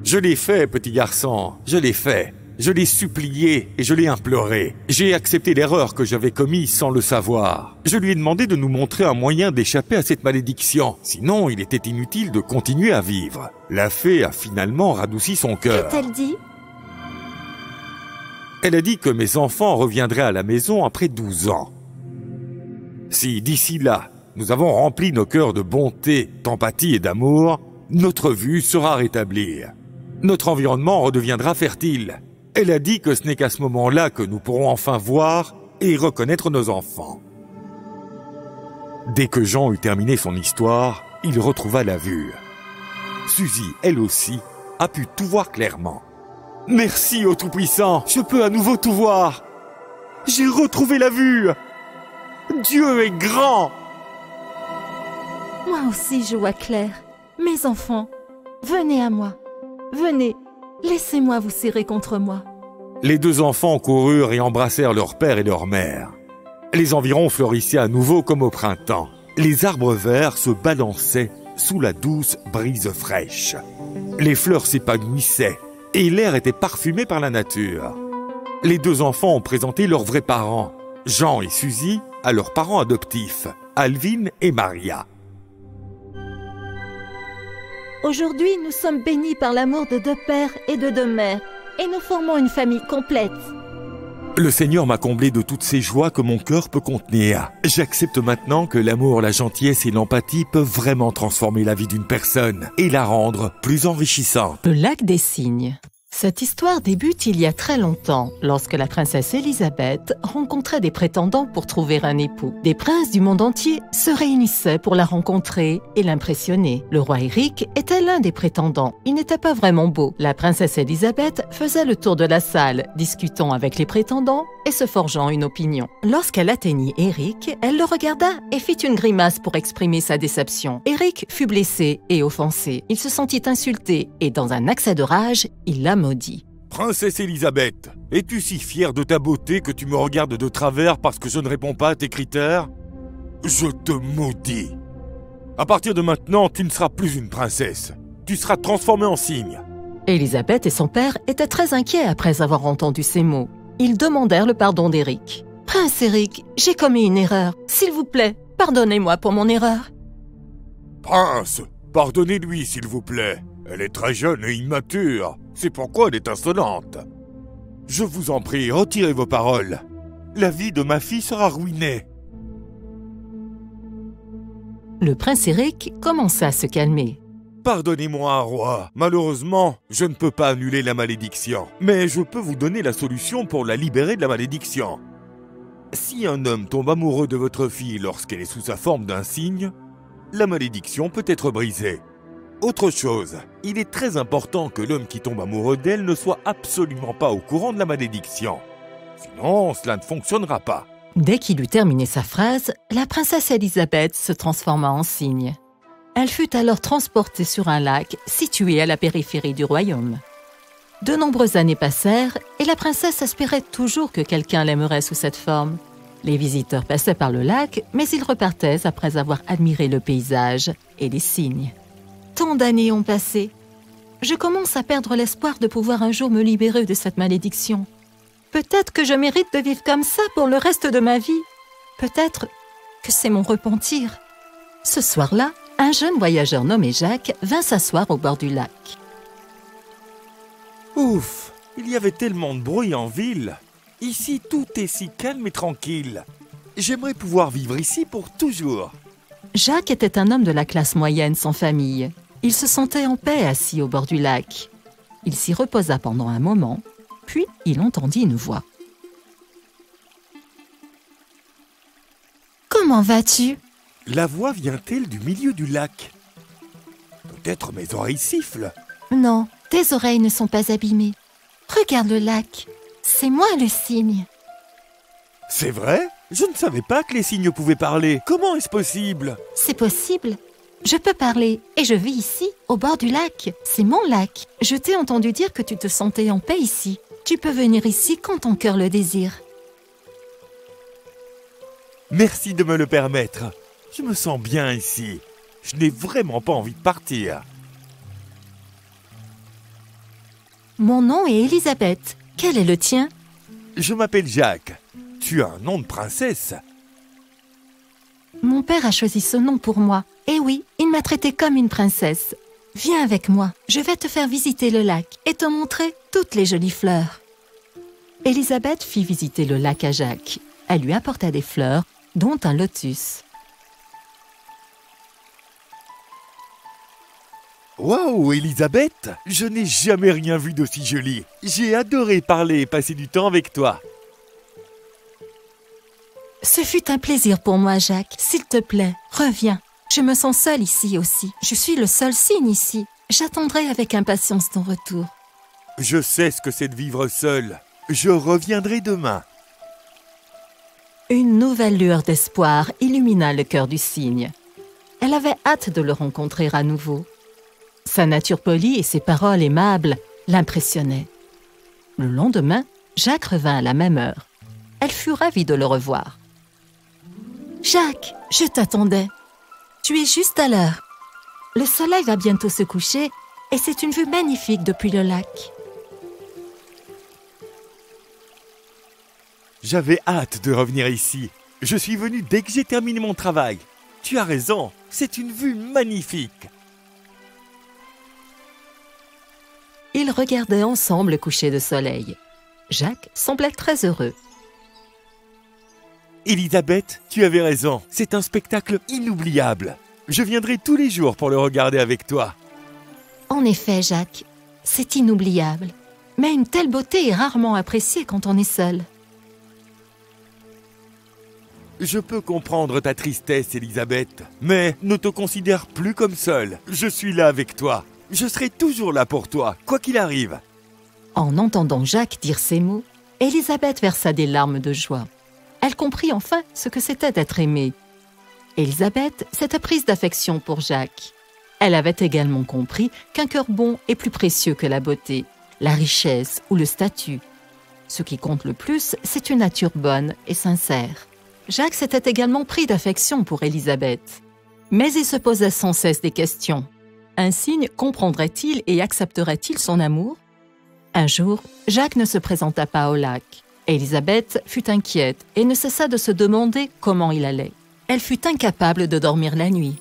Je l'ai fait, petit garçon, je l'ai fait. Je l'ai supplié et je l'ai imploré. J'ai accepté l'erreur que j'avais commise sans le savoir. Je lui ai demandé de nous montrer un moyen d'échapper à cette malédiction. Sinon, il était inutile de continuer à vivre. La fée a finalement radouci son cœur. Qu'a-t-elle dit? Elle a dit que mes enfants reviendraient à la maison après 12 ans. Si d'ici là, nous avons rempli nos cœurs de bonté, d'empathie et d'amour, notre vue sera rétablie. Notre environnement redeviendra fertile. Elle a dit que ce n'est qu'à ce moment-là que nous pourrons enfin voir et reconnaître nos enfants. Dès que Jean eut terminé son histoire, il retrouva la vue. Suzy, elle aussi, a pu tout voir clairement. « Merci au Tout-Puissant, je peux à nouveau tout voir. J'ai retrouvé la vue. Dieu est grand !» Moi aussi je vois clair. Mes enfants, venez à moi. Venez, laissez-moi vous serrer contre moi. Les deux enfants coururent et embrassèrent leur père et leur mère. Les environs fleurissaient à nouveau comme au printemps. Les arbres verts se balançaient sous la douce brise fraîche. Les fleurs s'épanouissaient et l'air était parfumé par la nature. Les deux enfants ont présenté leurs vrais parents, Jean et Suzy, à leurs parents adoptifs, Alvin et Maria. Aujourd'hui, nous sommes bénis par l'amour de deux pères et de deux mères, et nous formons une famille complète. Le Seigneur m'a comblé de toutes ces joies que mon cœur peut contenir. J'accepte maintenant que l'amour, la gentillesse et l'empathie peuvent vraiment transformer la vie d'une personne et la rendre plus enrichissante. Le lac des cygnes. Cette histoire débute il y a très longtemps, lorsque la princesse Élisabeth rencontrait des prétendants pour trouver un époux. Des princes du monde entier se réunissaient pour la rencontrer et l'impressionner. Le roi Éric était l'un des prétendants. Il n'était pas vraiment beau. La princesse Élisabeth faisait le tour de la salle, discutant avec les prétendants et se forgeant une opinion. Lorsqu'elle atteignit Éric, elle le regarda et fit une grimace pour exprimer sa déception. Éric fut blessé et offensé. Il se sentit insulté et, dans un accès de rage, il la maudit. « Princesse Élisabeth, es-tu si fière de ta beauté que tu me regardes de travers parce que je ne réponds pas à tes critères? Je te maudis. À partir de maintenant, tu ne seras plus une princesse. Tu seras transformée en cygne. » Élisabeth et son père étaient très inquiets après avoir entendu ces mots. Ils demandèrent le pardon d'Éric. « Prince Éric, j'ai commis une erreur. S'il vous plaît, pardonnez-moi pour mon erreur. »« Prince, pardonnez-lui s'il vous plaît. Elle est très jeune et immature. C'est pourquoi elle est insolente. Je vous en prie, retirez vos paroles. La vie de ma fille sera ruinée. » Le prince Éric commença à se calmer. « Pardonnez-moi, roi. Malheureusement, je ne peux pas annuler la malédiction. Mais je peux vous donner la solution pour la libérer de la malédiction. Si un homme tombe amoureux de votre fille lorsqu'elle est sous sa forme d'un cygne, la malédiction peut être brisée. Autre chose, il est très important que l'homme qui tombe amoureux d'elle ne soit absolument pas au courant de la malédiction. Sinon, cela ne fonctionnera pas. » Dès qu'il eut terminé sa phrase, la princesse Élisabeth se transforma en cygne. Elle fut alors transportée sur un lac situé à la périphérie du royaume. De nombreuses années passèrent et la princesse espérait toujours que quelqu'un l'aimerait sous cette forme. Les visiteurs passaient par le lac, mais ils repartaient après avoir admiré le paysage et les cygnes. Tant d'années ont passé. Je commence à perdre l'espoir de pouvoir un jour me libérer de cette malédiction. Peut-être que je mérite de vivre comme ça pour le reste de ma vie. Peut-être que c'est mon repentir. Ce soir-là, un jeune voyageur nommé Jacques vint s'asseoir au bord du lac. Ouf, il y avait tellement de bruit en ville. Ici, tout est si calme et tranquille. J'aimerais pouvoir vivre ici pour toujours. Jacques était un homme de la classe moyenne sans famille. Il se sentait en paix assis au bord du lac. Il s'y reposa pendant un moment, puis il entendit une voix. « Comment vas-tu » La voix vient-elle du milieu du lac? Peut-être mes oreilles sifflent. Non, tes oreilles ne sont pas abîmées. Regarde le lac, c'est moi le cygne. C'est vrai? Je ne savais pas que les cygnes pouvaient parler. Comment est-ce possible? C'est possible. Je peux parler et je vis ici, au bord du lac. C'est mon lac. Je t'ai entendu dire que tu te sentais en paix ici. Tu peux venir ici quand ton cœur le désire. Merci de me le permettre. Je me sens bien ici. Je n'ai vraiment pas envie de partir. Mon nom est Élisabeth. Quel est le tien? Je m'appelle Jacques. Tu as un nom de princesse. Mon père a choisi ce nom pour moi. Et oui, il m'a traitée comme une princesse. Viens avec moi, je vais te faire visiter le lac et te montrer toutes les jolies fleurs. Élisabeth fit visiter le lac à Jacques. Elle lui apporta des fleurs, dont un lotus. Waouh, Élisabeth! Je n'ai jamais rien vu d'aussi joli. J'ai adoré parler et passer du temps avec toi. Ce fut un plaisir pour moi, Jacques. S'il te plaît, reviens. Je me sens seule ici aussi. Je suis le seul cygne ici. J'attendrai avec impatience ton retour. Je sais ce que c'est de vivre seul. Je reviendrai demain. Une nouvelle lueur d'espoir illumina le cœur du cygne. Elle avait hâte de le rencontrer à nouveau. Sa nature polie et ses paroles aimables l'impressionnaient. Le lendemain, Jacques revint à la même heure. Elle fut ravie de le revoir. « Jacques, je t'attendais. Tu es juste à l'heure. Le soleil va bientôt se coucher et c'est une vue magnifique depuis le lac. » J'avais hâte de revenir ici. Je suis venu dès que j'ai terminé mon travail. Tu as raison, c'est une vue magnifique. Ils regardaient ensemble le coucher de soleil. Jacques semblait très heureux. Élisabeth, tu avais raison, c'est un spectacle inoubliable. Je viendrai tous les jours pour le regarder avec toi. En effet, Jacques, c'est inoubliable. Mais une telle beauté est rarement appréciée quand on est seul. Je peux comprendre ta tristesse, Élisabeth, mais ne te considère plus comme seule. Je suis là avec toi. Je serai toujours là pour toi, quoi qu'il arrive. En entendant Jacques dire ces mots, Élisabeth versa des larmes de joie. Elle comprit enfin ce que c'était d'être aimée. Élisabeth s'était prise d'affection pour Jacques. Elle avait également compris qu'un cœur bon est plus précieux que la beauté, la richesse ou le statut. Ce qui compte le plus, c'est une nature bonne et sincère. Jacques s'était également pris d'affection pour Élisabeth. Mais il se posait sans cesse des questions. Un cygne comprendrait-il et accepterait-il son amour? Un jour, Jacques ne se présenta pas au lac. Élisabeth fut inquiète et ne cessa de se demander comment il allait. Elle fut incapable de dormir la nuit.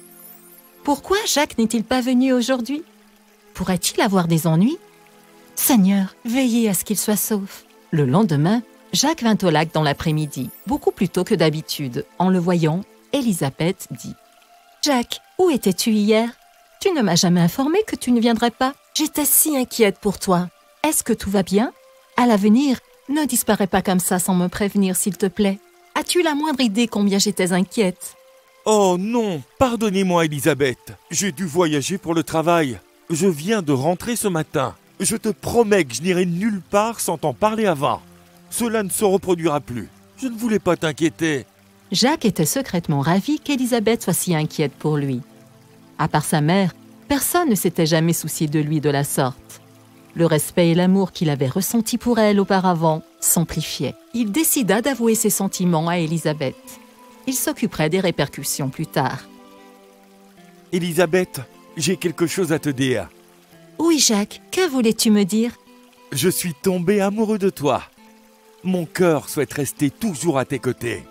Pourquoi Jacques n'est-il pas venu aujourd'hui? Pourrait-il avoir des ennuis? Seigneur, veillez à ce qu'il soit sauf. Le lendemain, Jacques vint au lac dans l'après-midi, beaucoup plus tôt que d'habitude. En le voyant, Élisabeth dit « Jacques, où étais-tu hier? Tu ne m'as jamais informé que tu ne viendrais pas. J'étais si inquiète pour toi. Est-ce que tout va bien? À l'avenir, ne disparais pas comme ça sans me prévenir, s'il te plaît. As-tu la moindre idée combien j'étais inquiète? » Oh non, pardonnez-moi, Élisabeth. J'ai dû voyager pour le travail. Je viens de rentrer ce matin. Je te promets que je n'irai nulle part sans t'en parler avant. Cela ne se reproduira plus. Je ne voulais pas t'inquiéter. Jacques était secrètement ravi qu'Élisabeth soit si inquiète pour lui. À part sa mère, personne ne s'était jamais soucié de lui de la sorte. Le respect et l'amour qu'il avait ressenti pour elle auparavant s'amplifiaient. Il décida d'avouer ses sentiments à Élisabeth. Il s'occuperait des répercussions plus tard. Élisabeth, j'ai quelque chose à te dire. Oui, Jacques, que voulais-tu me dire? Je suis tombé amoureux de toi. Mon cœur souhaite rester toujours à tes côtés.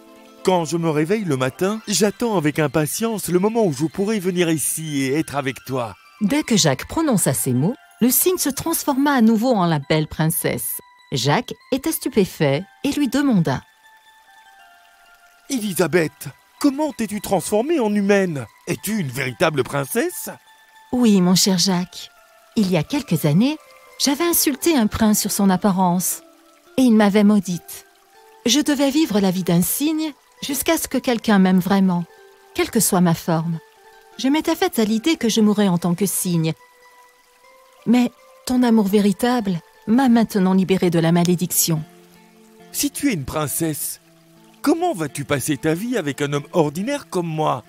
Quand je me réveille le matin, j'attends avec impatience le moment où je pourrai venir ici et être avec toi. Dès que Jacques prononça ces mots, le cygne se transforma à nouveau en la belle princesse. Jacques était stupéfait et lui demanda « Élisabeth, comment t'es-tu transformée en humaine? Es-tu une véritable princesse ?» Oui, mon cher Jacques. Il y a quelques années, j'avais insulté un prince sur son apparence et il m'avait maudite. Je devais vivre la vie d'un cygne jusqu'à ce que quelqu'un m'aime vraiment, quelle que soit ma forme. Je m'étais faite à l'idée que je mourrais en tant que cygne. Mais ton amour véritable m'a maintenant libérée de la malédiction. Si tu es une princesse, comment vas-tu passer ta vie avec un homme ordinaire comme moi?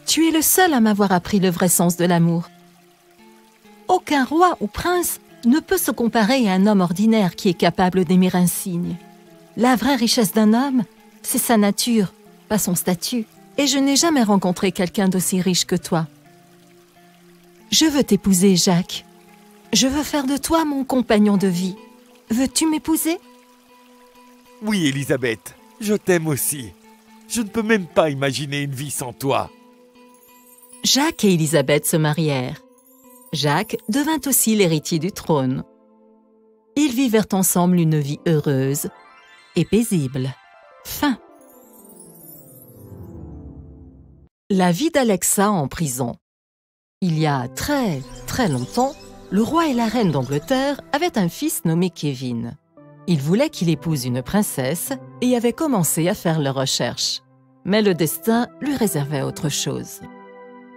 Tu es le seul à m'avoir appris le vrai sens de l'amour. Aucun roi ou prince ne peut se comparer à un homme ordinaire qui est capable d'aimer un cygne. La vraie richesse d'un homme, c'est sa nature, pas son statut. Et je n'ai jamais rencontré quelqu'un d'aussi riche que toi. Je veux t'épouser, Jacques. Je veux faire de toi mon compagnon de vie. Veux-tu m'épouser? Oui, Élisabeth, je t'aime aussi. Je ne peux même pas imaginer une vie sans toi. Jacques et Élisabeth se marièrent. Jacques devint aussi l'héritier du trône. Ils vivèrent ensemble une vie heureuse et paisible. Fin. La vie d'Alexa en prison. Il y a très longtemps, le roi et la reine d'Angleterre avaient un fils nommé Kevin. Il voulait qu'il épouse une princesse et avait commencé à faire leurs recherches. Mais le destin lui réservait autre chose.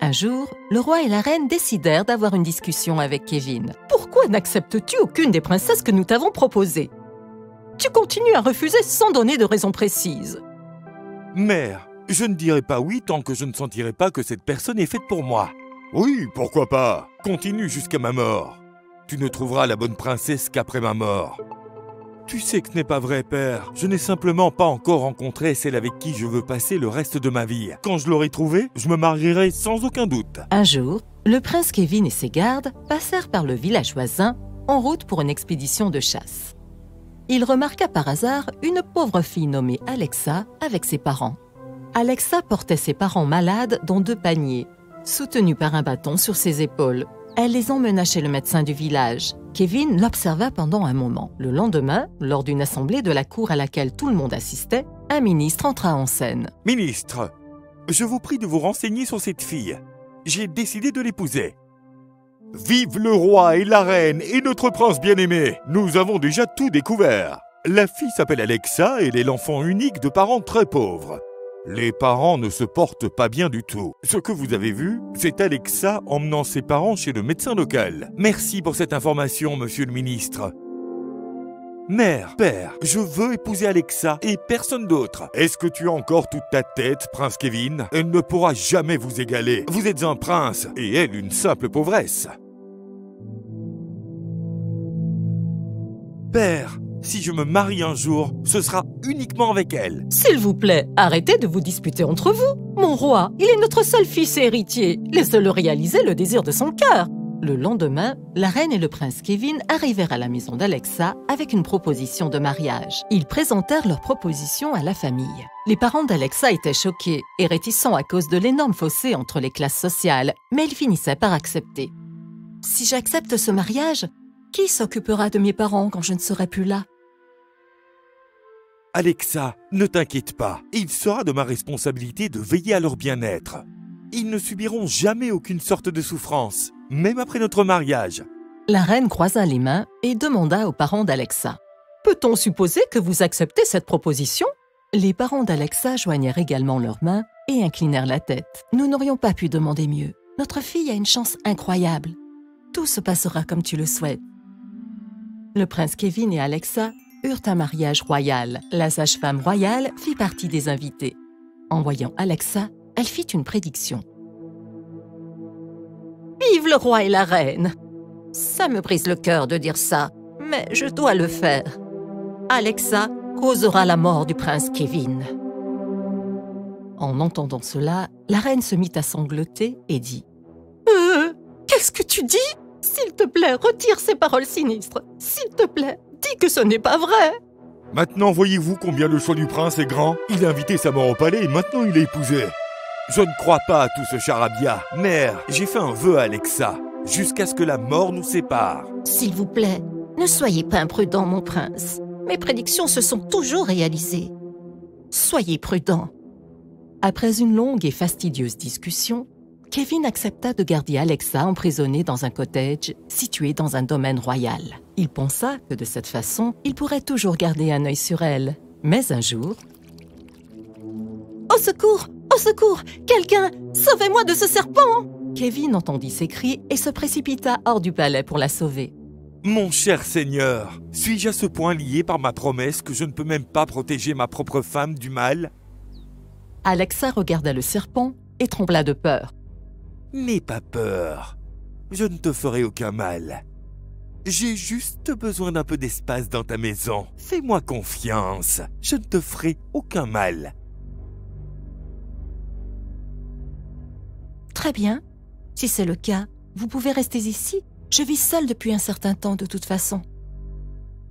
Un jour, le roi et la reine décidèrent d'avoir une discussion avec Kevin. « Pourquoi n'acceptes-tu aucune des princesses que nous t'avons proposées? Tu continues à refuser sans donner de raison précise. » Mère, je ne dirai pas oui tant que je ne sentirai pas que cette personne est faite pour moi. Oui, pourquoi pas? Continue jusqu'à ma mort. Tu ne trouveras la bonne princesse qu'après ma mort. Tu sais que ce n'est pas vrai, père. Je n'ai simplement pas encore rencontré celle avec qui je veux passer le reste de ma vie. Quand je l'aurai trouvée, je me marierai sans aucun doute. Un jour, le prince Kevin et ses gardes passèrent par le village voisin en route pour une expédition de chasse. Il remarqua par hasard une pauvre fille nommée Alexa avec ses parents. Alexa portait ses parents malades dans 2 paniers, soutenus par un bâton sur ses épaules. Elle les emmena chez le médecin du village. Kevin l'observa pendant un moment. Le lendemain, lors d'une assemblée de la cour à laquelle tout le monde assistait, un ministre entra en scène. « Ministre, je vous prie de vous renseigner sur cette fille. J'ai décidé de l'épouser. » Vive le roi et la reine et notre prince bien-aimé! Nous avons déjà tout découvert. La fille s'appelle Alexa et elle est l'enfant unique de parents très pauvres. Les parents ne se portent pas bien du tout. Ce que vous avez vu, c'est Alexa emmenant ses parents chez le médecin local. Merci pour cette information, monsieur le ministre. Mère, père, je veux épouser Alexa et personne d'autre. Est-ce que tu as encore toute ta tête, prince Kevin? Elle ne pourra jamais vous égaler. Vous êtes un prince et elle une simple pauvresse. Père, si je me marie un jour, ce sera uniquement avec elle. S'il vous plaît, arrêtez de vous disputer entre vous. Mon roi, il est notre seul fils et héritier. Laissez-le réaliser le désir de son cœur. Le lendemain, la reine et le prince Kevin arrivèrent à la maison d'Alexa avec une proposition de mariage. Ils présentèrent leur proposition à la famille. Les parents d'Alexa étaient choqués et réticents à cause de l'énorme fossé entre les classes sociales, mais ils finissaient par accepter. « Si j'accepte ce mariage, qui s'occupera de mes parents quand je ne serai plus là ?» Alexa, ne t'inquiète pas. Il sera de ma responsabilité de veiller à leur bien-être. Ils ne subiront jamais aucune sorte de souffrance, même après notre mariage. La reine croisa les mains et demanda aux parents d'Alexa. « Peut-on supposer que vous acceptez cette proposition ?» Les parents d'Alexa joignèrent également leurs mains et inclinèrent la tête. « Nous n'aurions pas pu demander mieux. Notre fille a une chance incroyable. Tout se passera comme tu le souhaites. » Le prince Kevin et Alexa eurent un mariage royal. La sage-femme royale fit partie des invités. En voyant Alexa, elle fit une prédiction. « Vive le roi et la reine !»« Ça me brise le cœur de dire ça, mais je dois le faire. Alexa causera la mort du prince Kevin. » En entendant cela, la reine se mit à sangloter et dit « Qu'est-ce que tu dis? S'il te plaît, retire ces paroles sinistres. S'il te plaît, dis que ce n'est pas vrai. » Maintenant, voyez-vous combien le choix du prince est grand? Il a invité sa mort au palais et maintenant il est épousé. Je ne crois pas à tout ce charabia. Mère, j'ai fait un vœu à Alexa, jusqu'à ce que la mort nous sépare. S'il vous plaît, ne soyez pas imprudent, mon prince. Mes prédictions se sont toujours réalisées. Soyez prudent. Après une longue et fastidieuse discussion, Kevin accepta de garder Alexa emprisonnée dans un cottage situé dans un domaine royal. Il pensa que de cette façon, il pourrait toujours garder un œil sur elle. Mais un jour... Au secours! Au secours! Quelqu'un! Sauvez-moi de ce serpent! Kevin entendit ces cris et se précipita hors du palais pour la sauver. Mon cher Seigneur, suis-je à ce point lié par ma promesse que je ne peux même pas protéger ma propre femme du mal? Alexa regarda le serpent et trembla de peur. N'aie pas peur. Je ne te ferai aucun mal. J'ai juste besoin d'un peu d'espace dans ta maison. Fais-moi confiance. Je ne te ferai aucun mal. Très bien. Si c'est le cas, vous pouvez rester ici. Je vis seule depuis un certain temps de toute façon.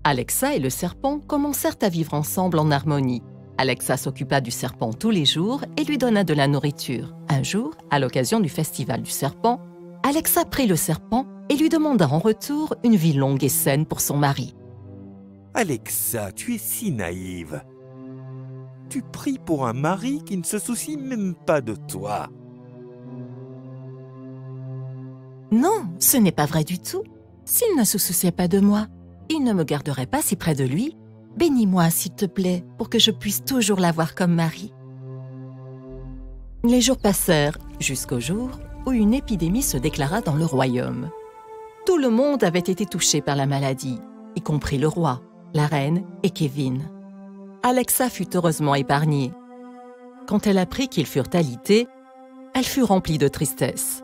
Alexa et le serpent commencèrent à vivre ensemble en harmonie. Alexa s'occupa du serpent tous les jours et lui donna de la nourriture. Un jour, à l'occasion du festival du serpent, Alexa prit le serpent et lui demanda en retour une vie longue et saine pour son mari. Alexa, tu es si naïve. Tu pries pour un mari qui ne se soucie même pas de toi. Non, ce n'est pas vrai du tout. S'il ne se souciait pas de moi, il ne me garderait pas si près de lui bénis-moi s'il te plaît, pour que je puisse toujours l'avoir comme mari. » Les jours passèrent jusqu'au jour où une épidémie se déclara dans le royaume. Tout le monde avait été touché par la maladie, y compris le roi, la reine et Kevin. Alexa fut heureusement épargnée. Quand elle apprit qu'ils furent alités, elle fut remplie de tristesse.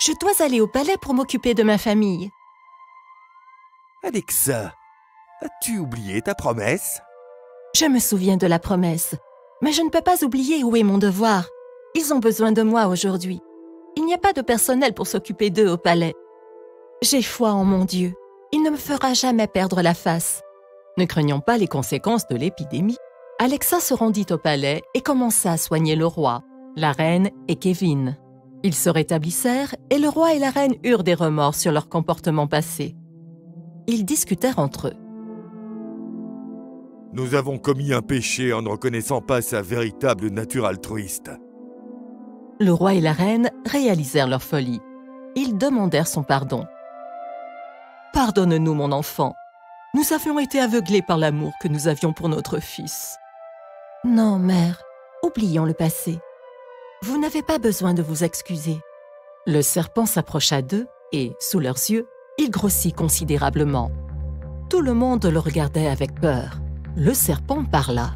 « Je dois aller au palais pour m'occuper de ma famille. » Alexa, as-tu oublié ta promesse? Je me souviens de la promesse, mais je ne peux pas oublier où est mon devoir. Ils ont besoin de moi aujourd'hui. Il n'y a pas de personnel pour s'occuper d'eux au palais. J'ai foi en mon Dieu. Il ne me fera jamais perdre la face. Ne craignant pas les conséquences de l'épidémie, Alexa se rendit au palais et commença à soigner le roi, la reine et Kevin. Ils se rétablissèrent et le roi et la reine eurent des remords sur leur comportement passé. Ils discutèrent entre eux. « Nous avons commis un péché en ne reconnaissant pas sa véritable nature altruiste. » Le roi et la reine réalisèrent leur folie. Ils demandèrent son pardon. « Pardonne-nous, mon enfant. Nous avions été aveuglés par l'amour que nous avions pour notre fils. »« Non, mère, oublions le passé. Vous n'avez pas besoin de vous excuser. » Le serpent s'approcha d'eux et, sous leurs yeux, il grossit considérablement. Tout le monde le regardait avec peur. Le serpent parla.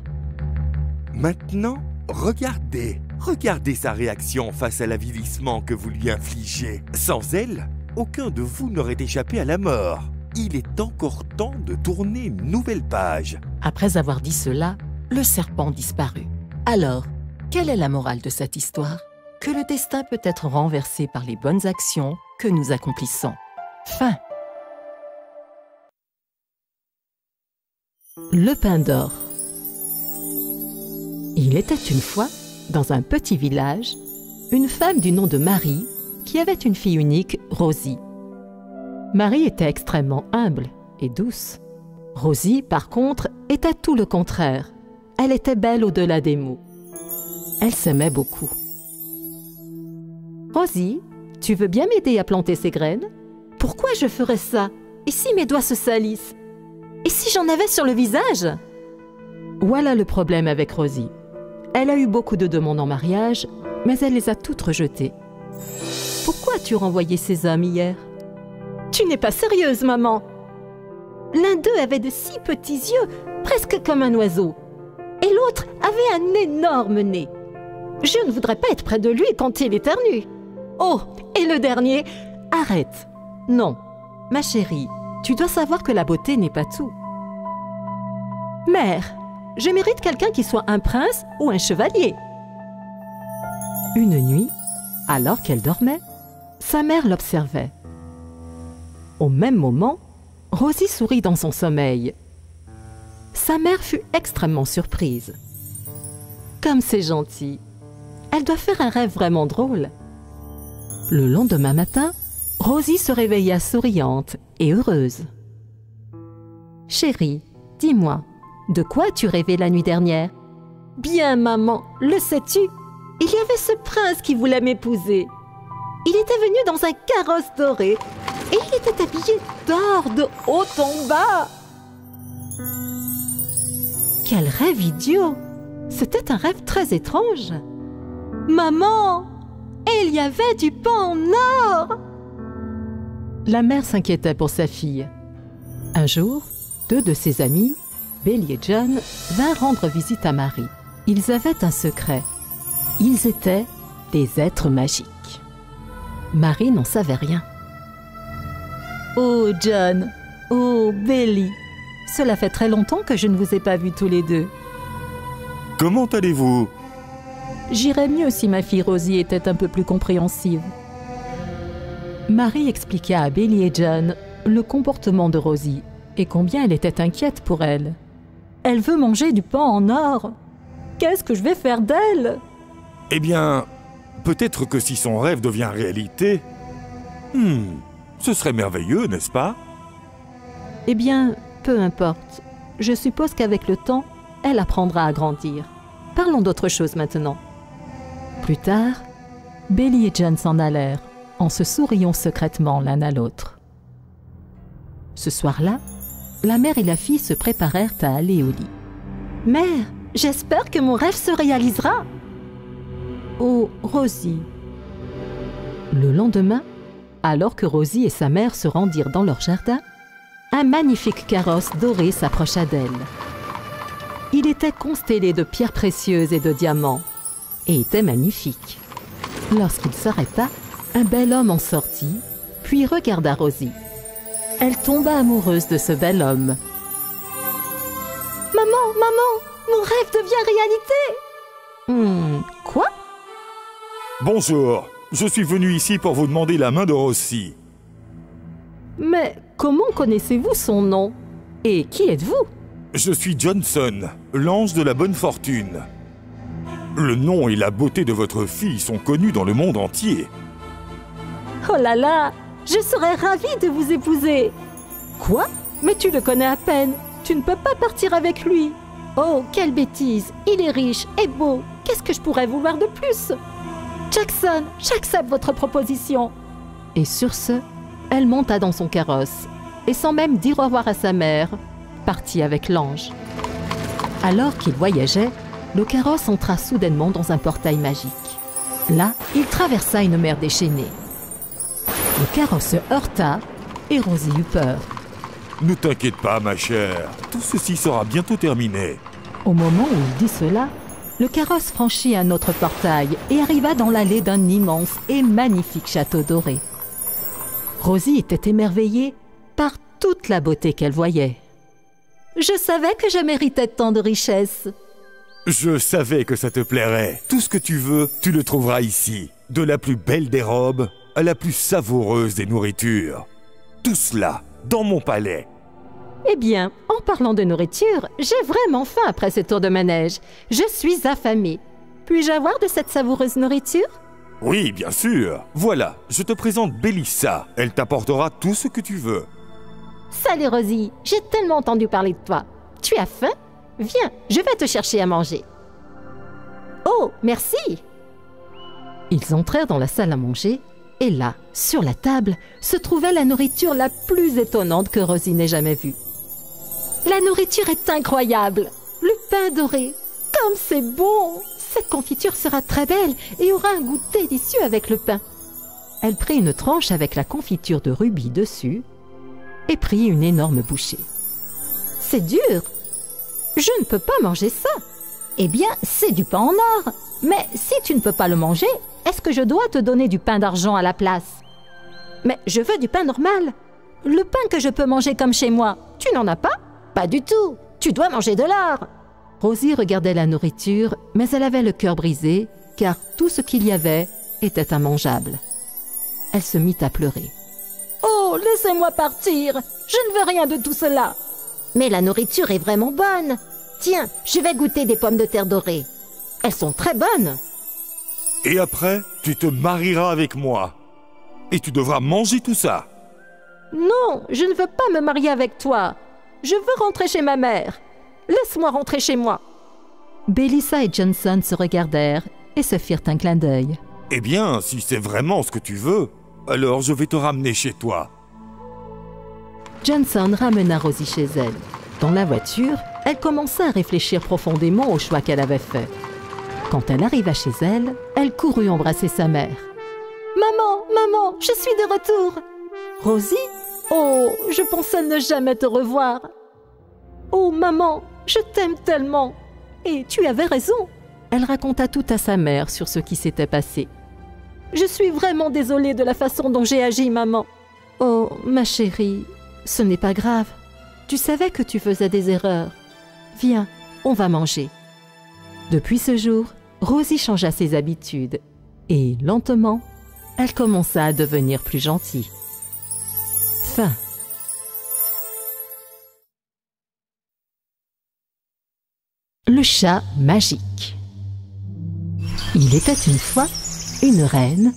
« Maintenant, regardez sa réaction face à l'avilissement que vous lui infligez. Sans elle, aucun de vous n'aurait échappé à la mort. Il est encore temps de tourner une nouvelle page. » Après avoir dit cela, le serpent disparut. Alors, quelle est la morale de cette histoire? Que le destin peut être renversé par les bonnes actions que nous accomplissons. Fin. Le pain d'or. Il était une fois, dans un petit village, une femme du nom de Marie qui avait une fille unique, Rosie. Marie était extrêmement humble et douce. Rosie, par contre, était tout le contraire. Elle était belle au-delà des mots. Elle s'aimait beaucoup. « Rosie, tu veux bien m'aider à planter ces graines? Pourquoi je ferais ça? Et si mes doigts se salissent? Et si j'en avais sur le visage? » Voilà le problème avec Rosie. Elle a eu beaucoup de demandes en mariage, mais elle les a toutes rejetées. « Pourquoi as-tu renvoyé ces hommes hier? »« Tu n'es pas sérieuse, maman. L'un d'eux avait de si petits yeux, presque comme un oiseau, et l'autre avait un énorme nez. Je ne voudrais pas être près de lui quand il éternue. Oh, et le dernier? Arrête. Non, ma chérie, tu dois savoir que la beauté n'est pas tout. Mère, je mérite quelqu'un qui soit un prince ou un chevalier. » Une nuit, alors qu'elle dormait, sa mère l'observait. Au même moment, Rosie sourit dans son sommeil. Sa mère fut extrêmement surprise. Comme c'est gentil. Elle doit faire un rêve vraiment drôle. Le lendemain matin, Rosie se réveilla souriante et heureuse. « Chérie, dis-moi, de quoi as-tu rêvé la nuit dernière? »« Bien, maman, le sais-tu? Il y avait ce prince qui voulait m'épouser. Il était venu dans un carrosse doré et il était habillé d'or de haut en bas. » Quel rêve idiot! C'était un rêve très étrange. « Maman, il y avait du pain en or !» La mère s'inquiétait pour sa fille. Un jour, deux de ses amis, Billy et John, vinrent rendre visite à Marie. Ils avaient un secret. Ils étaient des êtres magiques. Marie n'en savait rien. « Oh John, oh Billy, cela fait très longtemps que je ne vous ai pas vus tous les deux. »« Comment allez-vous » ?»« J'irais mieux si ma fille Rosie était un peu plus compréhensive. » Marie expliqua à Billy et John le comportement de Rosie et combien elle était inquiète pour elle. « Elle veut manger du pain en or. Qu'est-ce que je vais faire d'elle ?» Eh bien, peut-être que si son rêve devient réalité, ce serait merveilleux, n'est-ce pas? Eh bien, peu importe. Je suppose qu'avec le temps, elle apprendra à grandir. Parlons d'autre chose maintenant. Plus tard, Billy et John s'en allèrent, en se souriant secrètement l'un à l'autre. Ce soir-là, la mère et la fille se préparèrent à aller au lit. « Mère, j'espère que mon rêve se réalisera. » Oh, Rosie. Le lendemain, alors que Rosie et sa mère se rendirent dans leur jardin, un magnifique carrosse doré s'approcha d'elle. Il était constellé de pierres précieuses et de diamants, et était magnifique. Lorsqu'il s'arrêta, un bel homme en sortit, puis regarda Rosie. Elle tomba amoureuse de ce bel homme. « Maman, mon rêve devient réalité !» Quoi? Bonjour, je suis venu ici pour vous demander la main de Rosie. Mais comment connaissez-vous son nom? Et qui êtes-vous? Je suis Johnson, l'ange de la bonne fortune. Le nom et la beauté de votre fille sont connus dans le monde entier. Oh là là, je serais ravie de vous épouser. Quoi? Mais tu le connais à peine. Tu ne peux pas partir avec lui. Oh, quelle bêtise. Il est riche et beau. Qu'est-ce que je pourrais vouloir de plus? Jackson, j'accepte votre proposition. Et sur ce, elle monta dans son carrosse et sans même dire au revoir à sa mère, partit avec l'ange. Alors qu'il voyageait, le carrosse entra soudainement dans un portail magique. Là, il traversa une mer déchaînée. Le carrosse se heurta et Rosie eut peur. Ne t'inquiète pas, ma chère. Tout ceci sera bientôt terminé. Au moment où il dit cela, le carrosse franchit un autre portail et arriva dans l'allée d'un immense et magnifique château doré. Rosie était émerveillée par toute la beauté qu'elle voyait. Je savais que je méritais tant de richesses. Je savais que ça te plairait. Tout ce que tu veux, tu le trouveras ici. De la plus belle des robes à la plus savoureuse des nourritures. Tout cela dans mon palais. Eh bien, en parlant de nourriture, j'ai vraiment faim après ce tour de manège. Je suis affamée. Puis-je avoir de cette savoureuse nourriture? Oui, bien sûr. Voilà, je te présente Bélissa. Elle t'apportera tout ce que tu veux. Salut Rosie, j'ai tellement entendu parler de toi. Tu as faim? Viens, je vais te chercher à manger. Oh, merci! Ils entrèrent dans la salle à manger, et là, sur la table, se trouvait la nourriture la plus étonnante que Rosie n'ait jamais vue. La nourriture est incroyable! Le pain doré, comme c'est bon! Cette confiture sera très belle et aura un goût délicieux avec le pain. Elle prit une tranche avec la confiture de rubis dessus et prit une énorme bouchée. C'est dur! Je ne peux pas manger ça. Eh bien, c'est du pain en or. Mais si tu ne peux pas le manger, est-ce que je dois te donner du pain d'argent à la place? Mais je veux du pain normal. Le pain que je peux manger comme chez moi. Tu n'en as pas? Pas du tout. Tu dois manger de l'or. Rosie regardait la nourriture, mais elle avait le cœur brisé, car tout ce qu'il y avait était immangeable. Elle se mit à pleurer. Oh, laissez-moi partir. Je ne veux rien de tout cela. Mais la nourriture est vraiment bonne. Tiens, je vais goûter des pommes de terre dorées. Elles sont très bonnes. Et après, tu te marieras avec moi. Et tu devras manger tout ça. Non, je ne veux pas me marier avec toi. Je veux rentrer chez ma mère. Laisse-moi rentrer chez moi. Bélissa et Johnson se regardèrent et se firent un clin d'œil. Eh bien, si c'est vraiment ce que tu veux, alors je vais te ramener chez toi. Johnson ramena Rosie chez elle. Dans la voiture, elle commença à réfléchir profondément au choix qu'elle avait fait. Quand elle arriva chez elle, elle courut embrasser sa mère. « Maman, je suis de retour !»« Rosie? Oh, je pensais ne jamais te revoir. »« Oh, maman, je t'aime tellement. Et tu avais raison. » Elle raconta tout à sa mère sur ce qui s'était passé. « Je suis vraiment désolée de la façon dont j'ai agi, maman. »« Oh, ma chérie, ce n'est pas grave. Tu savais que tu faisais des erreurs. Viens, on va manger. » Depuis ce jour, Rosie changea ses habitudes et, lentement, elle commença à devenir plus gentille. Fin. Le chat magique. Il était une fois une reine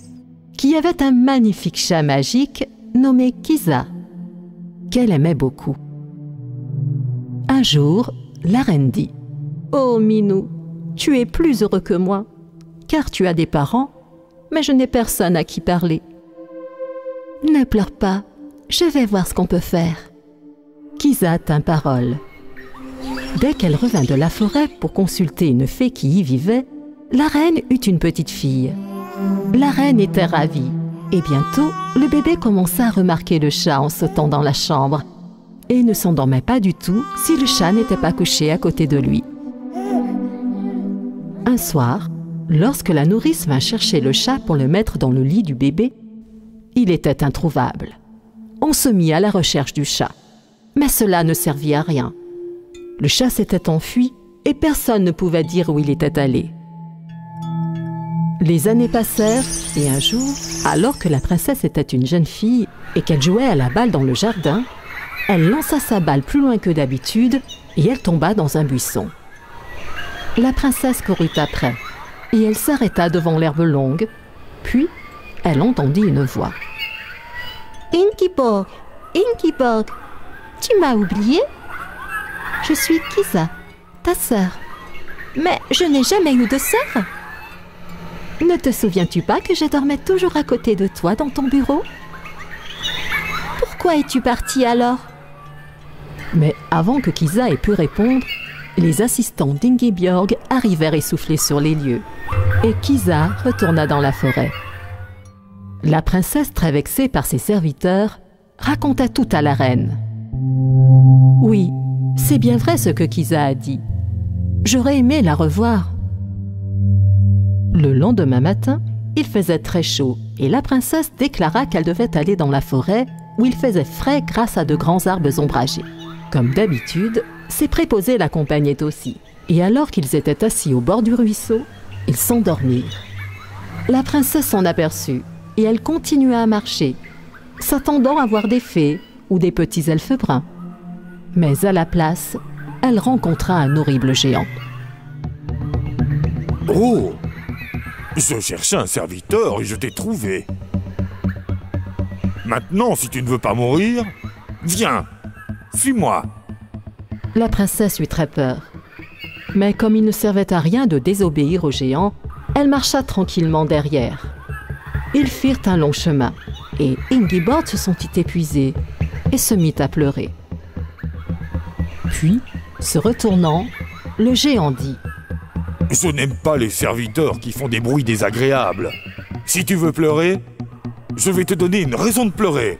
qui avait un magnifique chat magique nommé Kisa, qu'elle aimait beaucoup. Un jour, la reine dit « Oh Minou, tu es plus heureux que moi, car tu as des parents, mais je n'ai personne à qui parler. » « Ne pleure pas, je vais voir ce qu'on peut faire. » Kisa tint parole. Dès qu'elle revint de la forêt pour consulter une fée qui y vivait, la reine eut une petite fille. La reine était ravie, et bientôt, le bébé commença à remarquer le chat en sautant dans la chambre, et ne s'endormait pas du tout si le chat n'était pas couché à côté de lui. Un soir, lorsque la nourrice vint chercher le chat pour le mettre dans le lit du bébé, il était introuvable. On se mit à la recherche du chat, mais cela ne servit à rien. Le chat s'était enfui et personne ne pouvait dire où il était allé. Les années passèrent et un jour, alors que la princesse était une jeune fille et qu'elle jouait à la balle dans le jardin, elle lança sa balle plus loin que d'habitude et elle tomba dans un buisson. La princesse courut après et elle s'arrêta devant l'herbe longue, puis elle entendit une voix. « Ingiborg, Ingiborg, tu m'as oublié? Je suis Kisa, ta sœur. Mais je n'ai jamais eu de sœur. Ne te souviens-tu pas que je dormais toujours à côté de toi dans ton bureau? Pourquoi es-tu partie alors? » Mais avant que Kisa ait pu répondre, les assistants d'Ingiborg arrivèrent essoufflés sur les lieux, et Kisa retourna dans la forêt. La princesse, très vexée par ses serviteurs, raconta tout à la reine. Oui, c'est bien vrai ce que Kisa a dit. J'aurais aimé la revoir. Le lendemain matin, il faisait très chaud et la princesse déclara qu'elle devait aller dans la forêt où il faisait frais grâce à de grands arbres ombragés. Comme d'habitude, ses préposés l'accompagnaient aussi. Et alors qu'ils étaient assis au bord du ruisseau, ils s'endormirent. La princesse s'en aperçut et elle continua à marcher, s'attendant à voir des fées ou des petits elfes bruns. Mais à la place, elle rencontra un horrible géant. « Oh! Je cherchais un serviteur et je t'ai trouvé. Maintenant, si tu ne veux pas mourir, viens, suis-moi. » La princesse eut très peur. Mais comme il ne servait à rien de désobéir au géant, elle marcha tranquillement derrière. Ils firent un long chemin et Ingiborg se sentit épuisée et se mit à pleurer. Puis, se retournant, le géant dit « Je n'aime pas les serviteurs qui font des bruits désagréables. Si tu veux pleurer, je vais te donner une raison de pleurer. »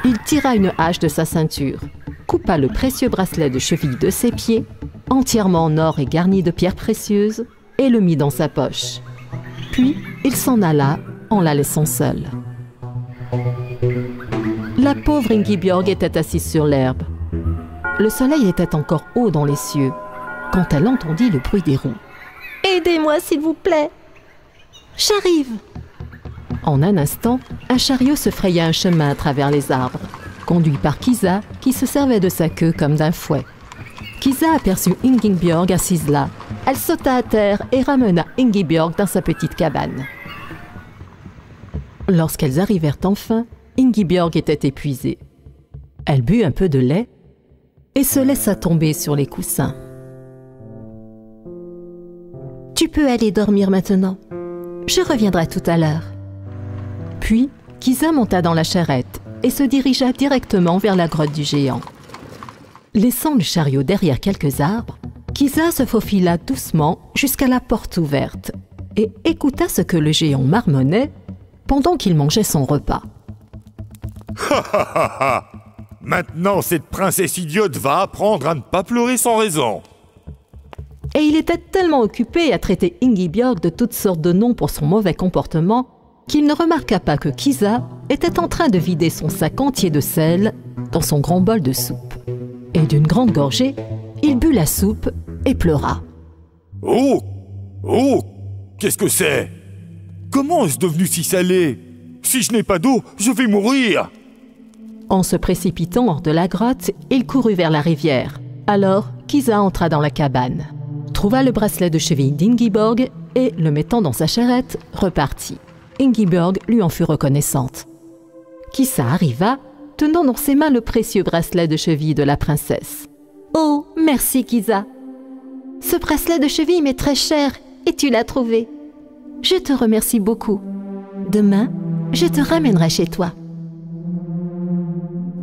Il tira une hache de sa ceinture, coupa le précieux bracelet de cheville de ses pieds, entièrement en or et garni de pierres précieuses, et le mit dans sa poche. Puis, il s'en alla en la laissant seule. La pauvre Ingiborg était assise sur l'herbe. Le soleil était encore haut dans les cieux, quand elle entendit le bruit des roues. « Aidez-moi, s'il vous plaît! J'arrive !» En un instant, un chariot se fraya un chemin à travers les arbres, conduit par Kisa, qui se servait de sa queue comme d'un fouet. Kisa aperçut Ingiborg assise là. Elle sauta à terre et ramena Ingiborg dans sa petite cabane. Lorsqu'elles arrivèrent enfin, Ingiborg était épuisée. Elle but un peu de lait et se laissa tomber sur les coussins. « Tu peux aller dormir maintenant. Je reviendrai tout à l'heure. » Puis, Kisa monta dans la charrette et se dirigea directement vers la grotte du géant. Laissant le chariot derrière quelques arbres, Kisa se faufila doucement jusqu'à la porte ouverte et écouta ce que le géant marmonnait pendant qu'il mangeait son repas. « Ha ha ha ha! Maintenant, cette princesse idiote va apprendre à ne pas pleurer sans raison. » Et il était tellement occupé à traiter Ingiborg de toutes sortes de noms pour son mauvais comportement qu'il ne remarqua pas que Kisa était en train de vider son sac entier de sel dans son grand bol de soupe. Et d'une grande gorgée, il but la soupe et pleura. « Oh! Oh! Qu'est-ce que c'est? Comment est-ce devenu si salé? Si je n'ai pas d'eau, je vais mourir !» En se précipitant hors de la grotte, il courut vers la rivière. Alors, Kisa entra dans la cabane, trouva le bracelet de cheville d'Ingiborg et, le mettant dans sa charrette, repartit. Ingiborg lui en fut reconnaissante. Kisa arriva, tenant dans ses mains le précieux bracelet de cheville de la princesse. « Oh, merci Kisa. Ce bracelet de cheville m'est très cher et tu l'as trouvé. Je te remercie beaucoup. Demain, je te ramènerai chez toi. »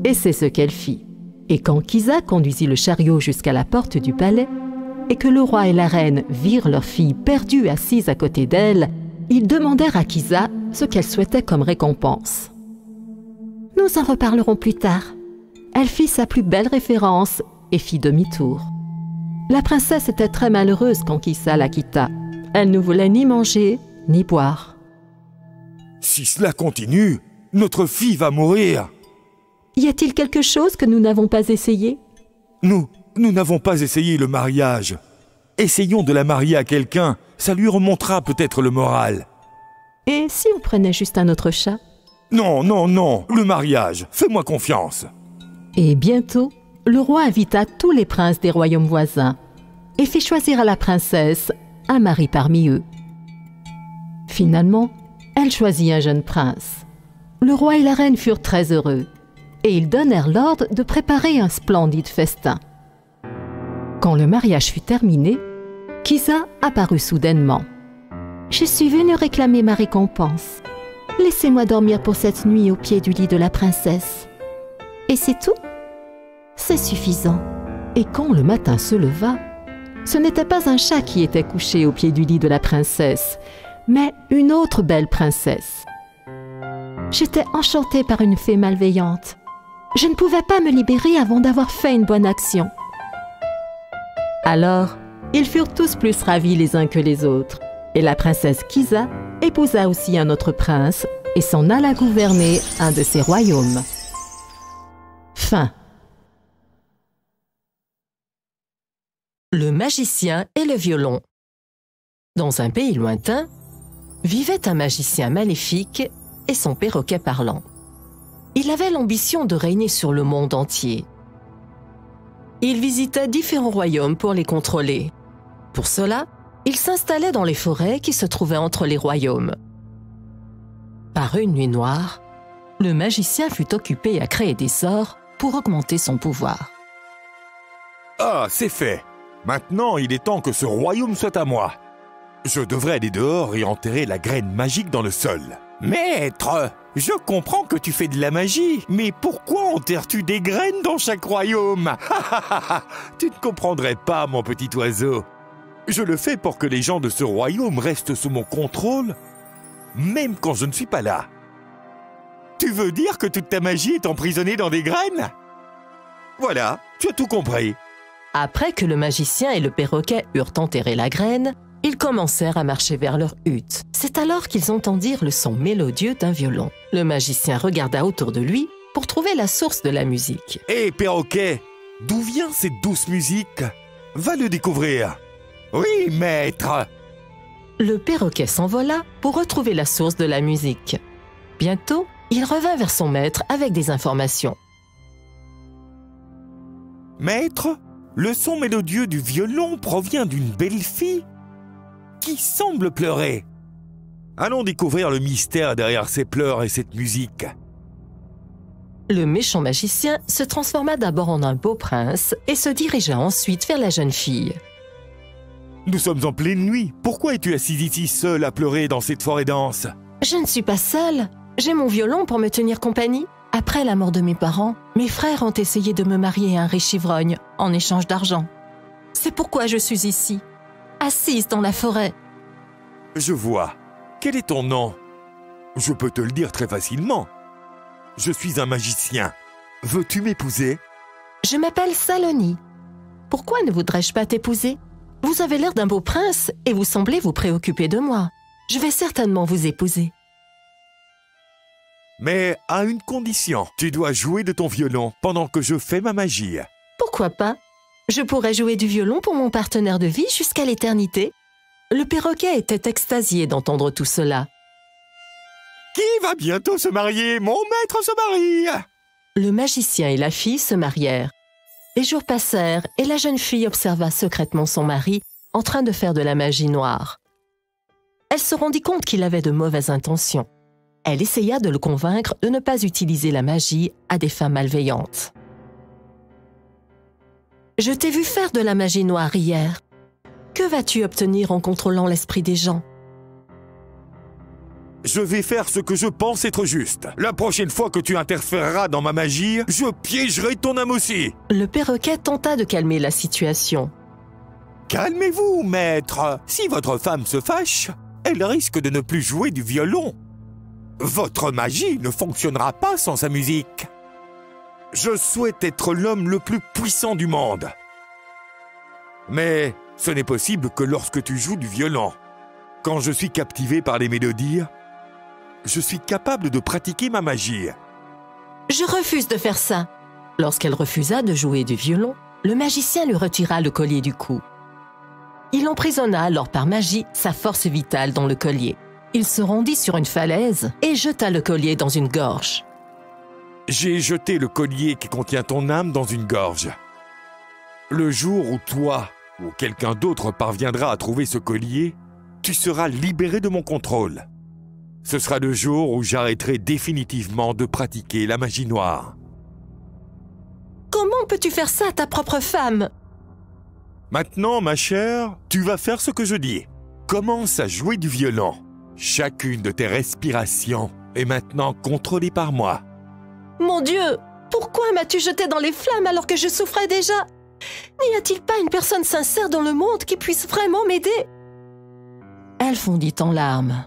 Et c'est ce qu'elle fit. Et quand Kisa conduisit le chariot jusqu'à la porte du palais, et que le roi et la reine virent leur fille perdue assise à côté d'elle, ils demandèrent à Kisa ce qu'elle souhaitait comme récompense. « Nous en reparlerons plus tard. » Elle fit sa plus belle référence et fit demi-tour. La princesse était très malheureuse quand Kisa la quitta. Elle ne voulait ni manger, ni boire. « Si cela continue, notre fille va mourir. » Y a-t-il quelque chose que nous n'avons pas essayé? Nous n'avons pas essayé le mariage. Essayons de la marier à quelqu'un, ça lui remontera peut-être le moral. Et si on prenait juste un autre chat? Non, non, non, le mariage, fais-moi confiance. Et bientôt, le roi invita tous les princes des royaumes voisins et fit choisir à la princesse un mari parmi eux. Finalement, elle choisit un jeune prince. Le roi et la reine furent très heureux et ils donnèrent l'ordre de préparer un splendide festin. Quand le mariage fut terminé, Kisa apparut soudainement. « Je suis venue réclamer ma récompense. Laissez-moi dormir pour cette nuit au pied du lit de la princesse. » « Et c'est tout? C'est suffisant. » Et quand le matin se leva, ce n'était pas un chat qui était couché au pied du lit de la princesse, mais une autre belle princesse. J'étais enchantée par une fée malveillante. Je ne pouvais pas me libérer avant d'avoir fait une bonne action. Alors, ils furent tous plus ravis les uns que les autres, et la princesse Kisa épousa aussi un autre prince et s'en alla gouverner un de ses royaumes. Fin. Le magicien et le violon. Dans un pays lointain, vivait un magicien maléfique et son perroquet parlant. Il avait l'ambition de régner sur le monde entier. Il visitait différents royaumes pour les contrôler. Pour cela, il s'installait dans les forêts qui se trouvaient entre les royaumes. Par une nuit noire, le magicien fut occupé à créer des sorts pour augmenter son pouvoir. Ah, c'est fait. Maintenant, il est temps que ce royaume soit à moi. Je devrais aller dehors et enterrer la graine magique dans le sol. Maître, je comprends que tu fais de la magie, mais pourquoi enterres-tu des graines dans chaque royaume? Tu ne comprendrais pas, mon petit oiseau. Je le fais pour que les gens de ce royaume restent sous mon contrôle, même quand je ne suis pas là. Tu veux dire que toute ta magie est emprisonnée dans des graines? Voilà, tu as tout compris. Après que le magicien et le perroquet eurent enterré la graine, ils commencèrent à marcher vers leur hutte. C'est alors qu'ils entendirent le son mélodieux d'un violon. Le magicien regarda autour de lui pour trouver la source de la musique. Hé, perroquet, d'où vient cette douce musique? Va le découvrir. Oui, maître. Le perroquet s'envola pour retrouver la source de la musique. Bientôt, il revint vers son maître avec des informations. Maître, le son mélodieux du violon provient d'une belle fille qui semble pleurer. Allons découvrir le mystère derrière ces pleurs et cette musique. Le méchant magicien se transforma d'abord en un beau prince et se dirigea ensuite vers la jeune fille. Nous sommes en pleine nuit. Pourquoi es-tu assise ici seule à pleurer dans cette forêt dense? Je ne suis pas seule. J'ai mon violon pour me tenir compagnie. Après la mort de mes parents, mes frères ont essayé de me marier à un riche ivrogne en échange d'argent. C'est pourquoi je suis ici, assise dans la forêt. Je vois. Quel est ton nom? Je peux te le dire très facilement. Je suis un magicien. Veux-tu m'épouser? Je m'appelle Saloni. Pourquoi ne voudrais-je pas t'épouser? Vous avez l'air d'un beau prince et vous semblez vous préoccuper de moi. Je vais certainement vous épouser. Mais à une condition. Tu dois jouer de ton violon pendant que je fais ma magie. Pourquoi pas? Je pourrais jouer du violon pour mon partenaire de vie jusqu'à l'éternité. Le perroquet était extasié d'entendre tout cela. Qui va bientôt se marier? Mon maître se marie! Le magicien et la fille se marièrent. Les jours passèrent et la jeune fille observa secrètement son mari en train de faire de la magie noire. Elle se rendit compte qu'il avait de mauvaises intentions. Elle essaya de le convaincre de ne pas utiliser la magie à des fins malveillantes. « Je t'ai vu faire de la magie noire hier. Que vas-tu obtenir en contrôlant l'esprit des gens? » Je vais faire ce que je pense être juste. La prochaine fois que tu interféreras dans ma magie, je piégerai ton âme aussi. Le perroquet tenta de calmer la situation. Calmez-vous, maître. Si votre femme se fâche, elle risque de ne plus jouer du violon. Votre magie ne fonctionnera pas sans sa musique. Je souhaite être l'homme le plus puissant du monde. Mais ce n'est possible que lorsque tu joues du violon. Quand je suis captivé par les mélodies, je suis capable de pratiquer ma magie. Je refuse de faire ça. Lorsqu'elle refusa de jouer du violon, le magicien lui retira le collier du cou. Il emprisonna alors par magie sa force vitale dans le collier. Il se rendit sur une falaise et jeta le collier dans une gorge. J'ai jeté le collier qui contient ton âme dans une gorge. Le jour où toi ou quelqu'un d'autre parviendra à trouver ce collier, tu seras libéré de mon contrôle. Ce sera le jour où j'arrêterai définitivement de pratiquer la magie noire. Comment peux-tu faire ça à ta propre femme? Maintenant, ma chère, tu vas faire ce que je dis. Commence à jouer du violon. Chacune de tes respirations est maintenant contrôlée par moi. Mon Dieu, pourquoi m'as-tu jeté dans les flammes alors que je souffrais déjà? N'y a-t-il pas une personne sincère dans le monde qui puisse vraiment m'aider? Elle fondit en larmes.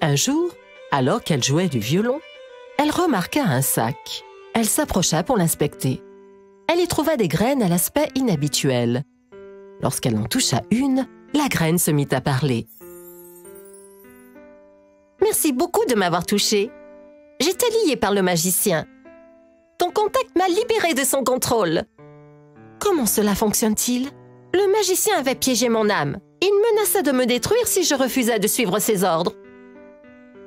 Un jour, alors qu'elle jouait du violon, elle remarqua un sac. Elle s'approcha pour l'inspecter. Elle y trouva des graines à l'aspect inhabituel. Lorsqu'elle en toucha une, la graine se mit à parler. Merci beaucoup de m'avoir touchée. J'étais liée par le magicien. Ton contact m'a libérée de son contrôle. Comment cela fonctionne-t-il? Le magicien avait piégé mon âme. Il menaçait de me détruire si je refusais de suivre ses ordres.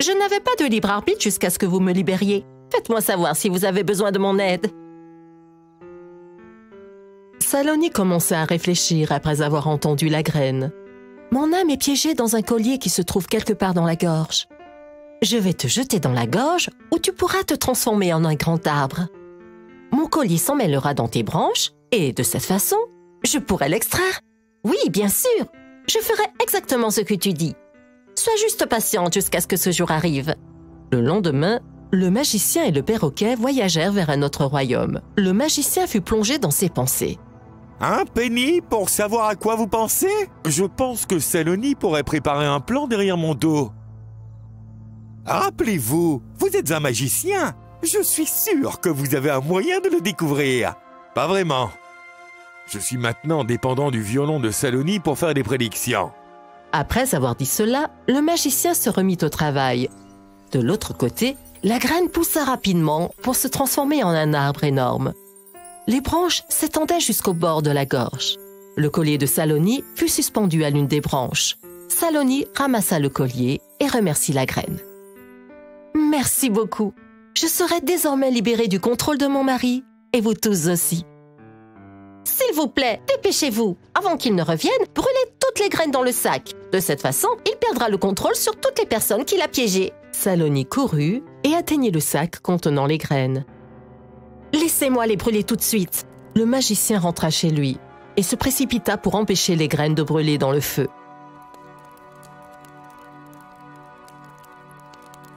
Je n'avais pas de libre arbitre jusqu'à ce que vous me libériez. Faites-moi savoir si vous avez besoin de mon aide. Saloni commença à réfléchir après avoir entendu la graine. Mon âme est piégée dans un collier qui se trouve quelque part dans la gorge. Je vais te jeter dans la gorge où tu pourras te transformer en un grand arbre. Mon collier s'emmêlera dans tes branches et de cette façon, je pourrai l'extraire. Oui, bien sûr. Je ferai exactement ce que tu dis. Sois juste patiente jusqu'à ce que ce jour arrive. Le lendemain, le magicien et le perroquet voyagèrent vers un autre royaume. Le magicien fut plongé dans ses pensées. Un penny pour savoir à quoi vous pensez? Je pense que Saloni pourrait préparer un plan derrière mon dos. Rappelez-vous, vous êtes un magicien. Je suis sûr que vous avez un moyen de le découvrir. Pas vraiment. Je suis maintenant dépendant du violon de Saloni pour faire des prédictions. Après avoir dit cela, le magicien se remit au travail. De l'autre côté, la graine poussa rapidement pour se transformer en un arbre énorme. Les branches s'étendaient jusqu'au bord de la gorge. Le collier de Saloni fut suspendu à l'une des branches. Saloni ramassa le collier et remercia la graine. Merci beaucoup. Je serai désormais libérée du contrôle de mon mari, et vous tous aussi. S'il vous plaît, dépêchez-vous. Avant qu'il ne revienne, brûlez toutes les graines dans le sac. De cette façon, il perdra le contrôle sur toutes les personnes qu'il a piégées. Saloni courut et atteignit le sac contenant les graines. Laissez-moi les brûler tout de suite. Le magicien rentra chez lui et se précipita pour empêcher les graines de brûler dans le feu.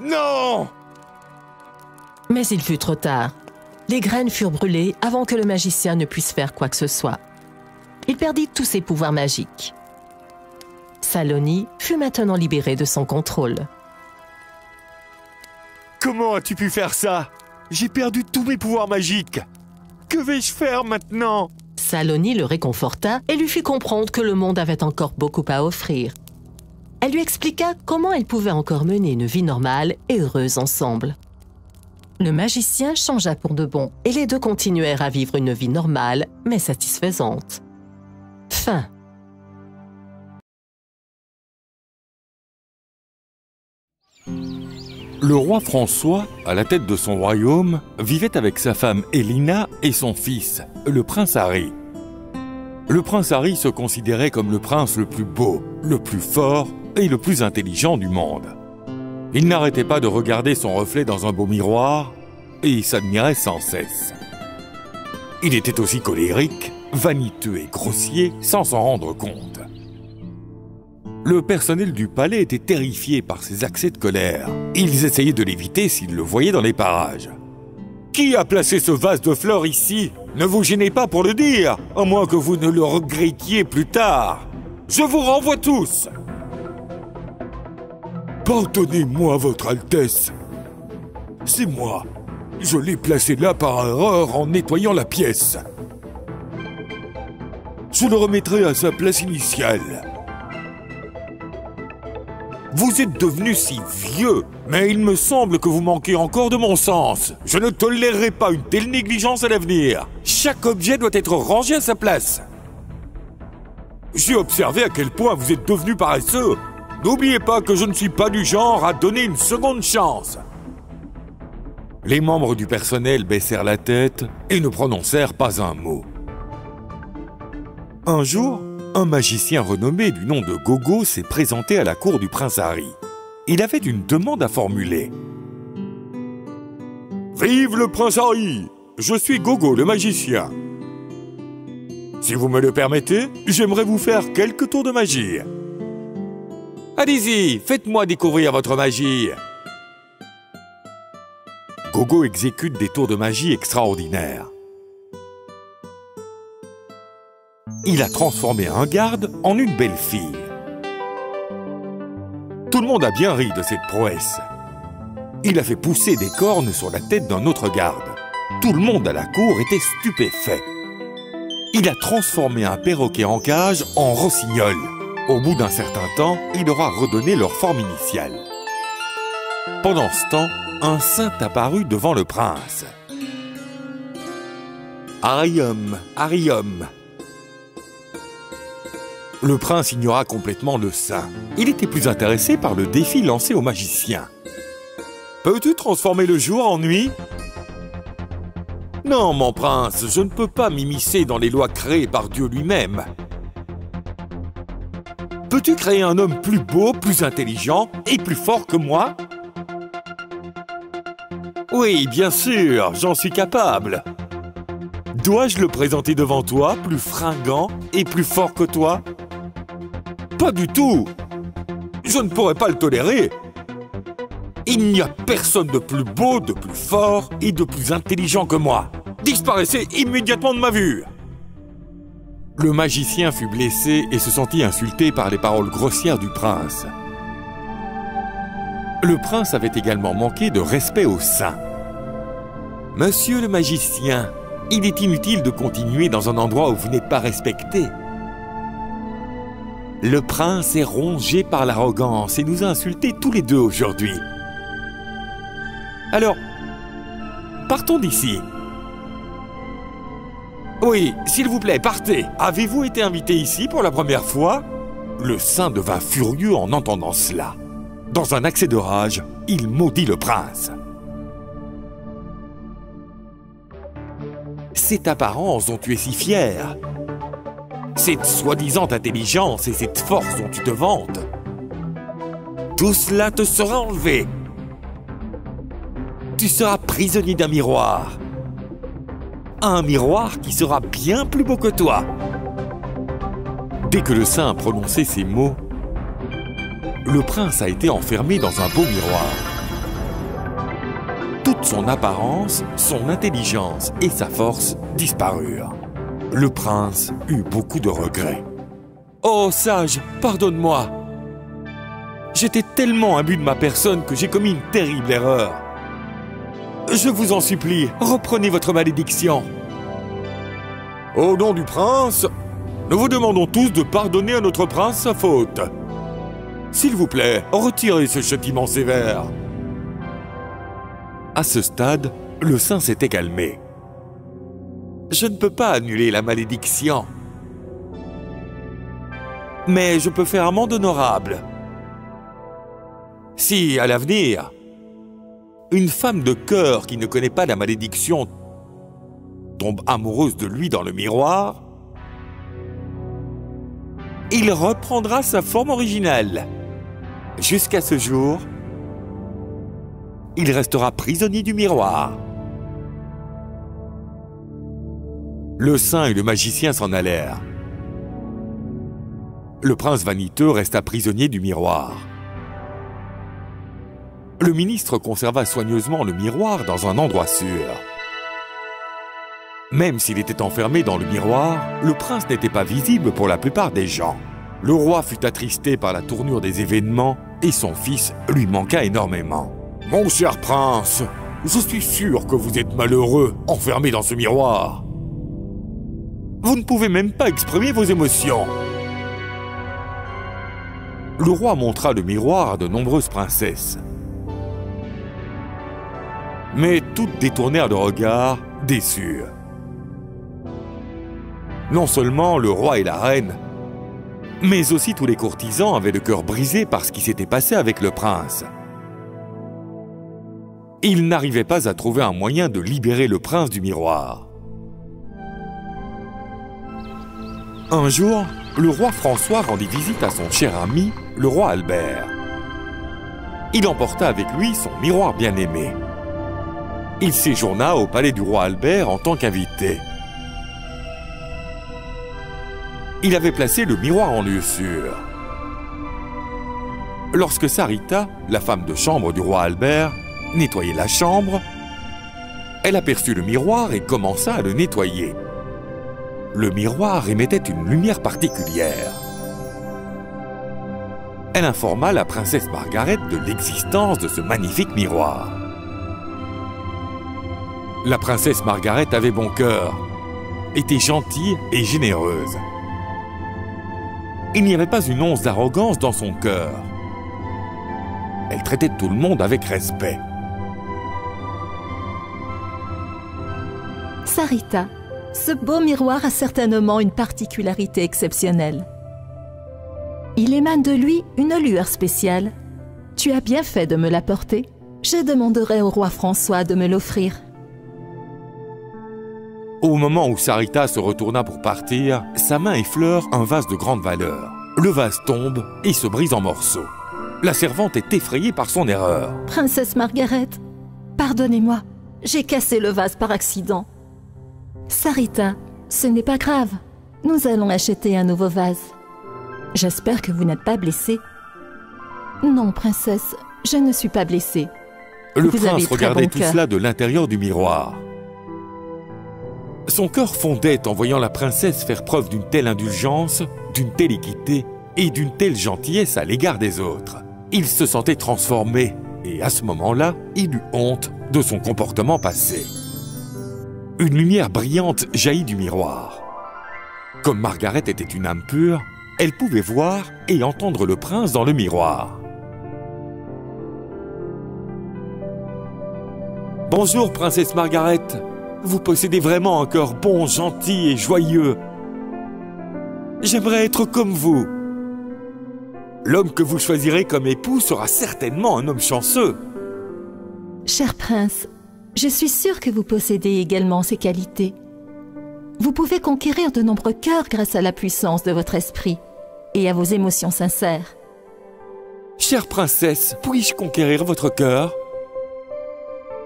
Non! Mais il fut trop tard. Les graines furent brûlées avant que le magicien ne puisse faire quoi que ce soit. Il perdit tous ses pouvoirs magiques. Saloni fut maintenant libérée de son contrôle. Comment as-tu pu faire ça? J'ai perdu tous mes pouvoirs magiques. Que vais-je faire maintenant? Saloni le réconforta et lui fit comprendre que le monde avait encore beaucoup à offrir. Elle lui expliqua comment elle pouvait encore mener une vie normale et heureuse ensemble. Le magicien changea pour de bon et les deux continuèrent à vivre une vie normale mais satisfaisante. Fin. Le roi François, à la tête de son royaume, vivait avec sa femme Elina et son fils, le prince Harry. Le prince Harry se considérait comme le prince le plus beau, le plus fort et le plus intelligent du monde. Il n'arrêtait pas de regarder son reflet dans un beau miroir et s'admirait sans cesse. Il était aussi colérique, vaniteux et grossier sans s'en rendre compte. Le personnel du palais était terrifié par ces accès de colère. Ils essayaient de l'éviter s'ils le voyaient dans les parages. « Qui a placé ce vase de fleurs ici? Ne vous gênez pas pour le dire, à moins que vous ne le regrettiez plus tard. Je vous renvoie tous !»« Pardonnez-moi, Votre Altesse. C'est moi. Je l'ai placé là par erreur en nettoyant la pièce. Je le remettrai à sa place initiale. » Vous êtes devenu si vieux, mais il me semble que vous manquez encore de bon sens. Je ne tolérerai pas une telle négligence à l'avenir. Chaque objet doit être rangé à sa place. J'ai observé à quel point vous êtes devenu paresseux. N'oubliez pas que je ne suis pas du genre à donner une seconde chance. Les membres du personnel baissèrent la tête et ne prononcèrent pas un mot. Un jour, un magicien renommé du nom de Gogo s'est présenté à la cour du prince Harry. Il avait une demande à formuler. « Vive le prince Harry! Je suis Gogo, le magicien. Si vous me le permettez, j'aimerais vous faire quelques tours de magie. Allez-y, faites-moi découvrir votre magie. » Gogo exécute des tours de magie extraordinaires. Il a transformé un garde en une belle fille. Tout le monde a bien ri de cette prouesse. Il a fait pousser des cornes sur la tête d'un autre garde. Tout le monde à la cour était stupéfait. Il a transformé un perroquet en cage en rossignol. Au bout d'un certain temps, il aura redonné leur forme initiale. Pendant ce temps, un saint apparut devant le prince. « Arium, Arium !» Le prince ignora complètement le saint. Il était plus intéressé par le défi lancé au magicien. « Peux-tu transformer le jour en nuit ?»« Non, mon prince, je ne peux pas m'immiscer dans les lois créées par Dieu lui-même. »« Peux-tu créer un homme plus beau, plus intelligent et plus fort que moi ?»« Oui, bien sûr, j'en suis capable. Dois-je le présenter devant toi, plus fringant et plus fort que toi ? » Pas du tout. Je ne pourrais pas le tolérer. Il n'y a personne de plus beau, de plus fort et de plus intelligent que moi. Disparaissez immédiatement de ma vue. Le magicien fut blessé et se sentit insulté par les paroles grossières du prince. Le prince avait également manqué de respect au saint. « Monsieur le magicien, il est inutile de continuer dans un endroit où vous n'êtes pas respecté. » Le prince est rongé par l'arrogance et nous a insultés tous les deux aujourd'hui. Alors, partons d'ici. Oui, s'il vous plaît, partez. Avez-vous été invité ici pour la première fois? Le saint devint furieux en entendant cela. Dans un accès de rage, il maudit le prince. Cette apparence dont tu es si fier, cette soi-disant intelligence et cette force dont tu te vantes, tout cela te sera enlevé. Tu seras prisonnier d'un miroir. Un miroir qui sera bien plus beau que toi. Dès que le saint a prononcé ces mots, le prince a été enfermé dans un beau miroir. Toute son apparence, son intelligence et sa force disparurent. Le prince eut beaucoup de regrets. « Oh, sage, pardonne-moi. J'étais tellement imbu de ma personne que j'ai commis une terrible erreur. Je vous en supplie, reprenez votre malédiction. » Au nom du prince, nous vous demandons tous de pardonner à notre prince sa faute. S'il vous plaît, retirez ce châtiment sévère. À ce stade, le saint s'était calmé. Je ne peux pas annuler la malédiction. Mais je peux faire amende honorable. Si, à l'avenir, une femme de cœur qui ne connaît pas la malédiction tombe amoureuse de lui dans le miroir, il reprendra sa forme originale. Jusqu'à ce jour, il restera prisonnier du miroir. Le saint et le magicien s'en allèrent. le prince vaniteux resta prisonnier du miroir. Le ministre conserva soigneusement le miroir dans un endroit sûr. Même s'il était enfermé dans le miroir, le prince n'était pas visible pour la plupart des gens. Le roi fut attristé par la tournure des événements et son fils lui manqua énormément. « Mon cher prince, je suis sûr que vous êtes malheureux, enfermé dans ce miroir. Vous ne pouvez même pas exprimer vos émotions. » Le roi montra le miroir à de nombreuses princesses. Mais toutes détournèrent le regard, déçues. Non seulement le roi et la reine, mais aussi tous les courtisans avaient le cœur brisé par ce qui s'était passé avec le prince. Ils n'arrivaient pas à trouver un moyen de libérer le prince du miroir. Un jour, le roi François rendit visite à son cher ami, le roi Albert. Il emporta avec lui son miroir bien-aimé. Il séjourna au palais du roi Albert en tant qu'invité. Il avait placé le miroir en lieu sûr. Lorsque Sarita, la femme de chambre du roi Albert, nettoyait la chambre, elle aperçut le miroir et commença à le nettoyer. Le miroir émettait une lumière particulière. Elle informa la princesse Margaret de l'existence de ce magnifique miroir. La princesse Margaret avait bon cœur, était gentille et généreuse. Il n'y avait pas une once d'arrogance dans son cœur. Elle traitait tout le monde avec respect. Sarita, ce beau miroir a certainement une particularité exceptionnelle. Il émane de lui une lueur spéciale. Tu as bien fait de me l'apporter. Je demanderai au roi François de me l'offrir. Au moment où Sarita se retourna pour partir, sa main effleure un vase de grande valeur. Le vase tombe et se brise en morceaux. La servante est effrayée par son erreur. Princesse Margaret, pardonnez-moi, j'ai cassé le vase par accident. Sarita, ce n'est pas grave. Nous allons acheter un nouveau vase. J'espère que vous n'êtes pas blessée. Non, princesse, je ne suis pas blessée. Le prince regardait tout cela de l'intérieur du miroir. Son cœur fondait en voyant la princesse faire preuve d'une telle indulgence, d'une telle équité et d'une telle gentillesse à l'égard des autres. Il se sentait transformé et à ce moment-là, il eut honte de son comportement passé. Une lumière brillante jaillit du miroir. Comme Margaret était une âme pure, elle pouvait voir et entendre le prince dans le miroir. « Bonjour, princesse Margaret. Vous possédez vraiment un cœur bon, gentil et joyeux. J'aimerais être comme vous. L'homme que vous choisirez comme époux sera certainement un homme chanceux. » Cher prince, je suis sûre que vous possédez également ces qualités. Vous pouvez conquérir de nombreux cœurs grâce à la puissance de votre esprit et à vos émotions sincères. Chère princesse, puis-je conquérir votre cœur?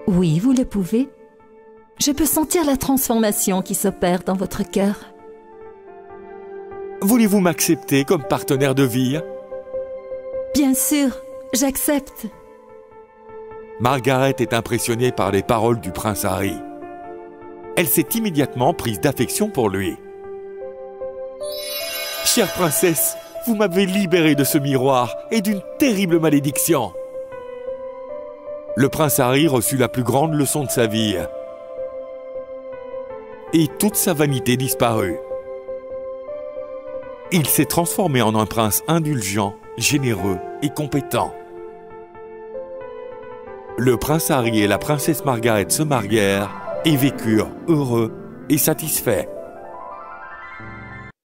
Oui, vous le pouvez. Je peux sentir la transformation qui s'opère dans votre cœur. Voulez-vous m'accepter comme partenaire de vie? Bien sûr, j'accepte. Margaret est impressionnée par les paroles du prince Harry. Elle s'est immédiatement prise d'affection pour lui. « Chère princesse, vous m'avez libérée de ce miroir et d'une terrible malédiction. » Le prince Harry reçut la plus grande leçon de sa vie. Et toute sa vanité disparut. Il s'est transformé en un prince indulgent, généreux et compétent. Le prince Harry et la princesse Margaret se marièrent et vécurent heureux et satisfaits.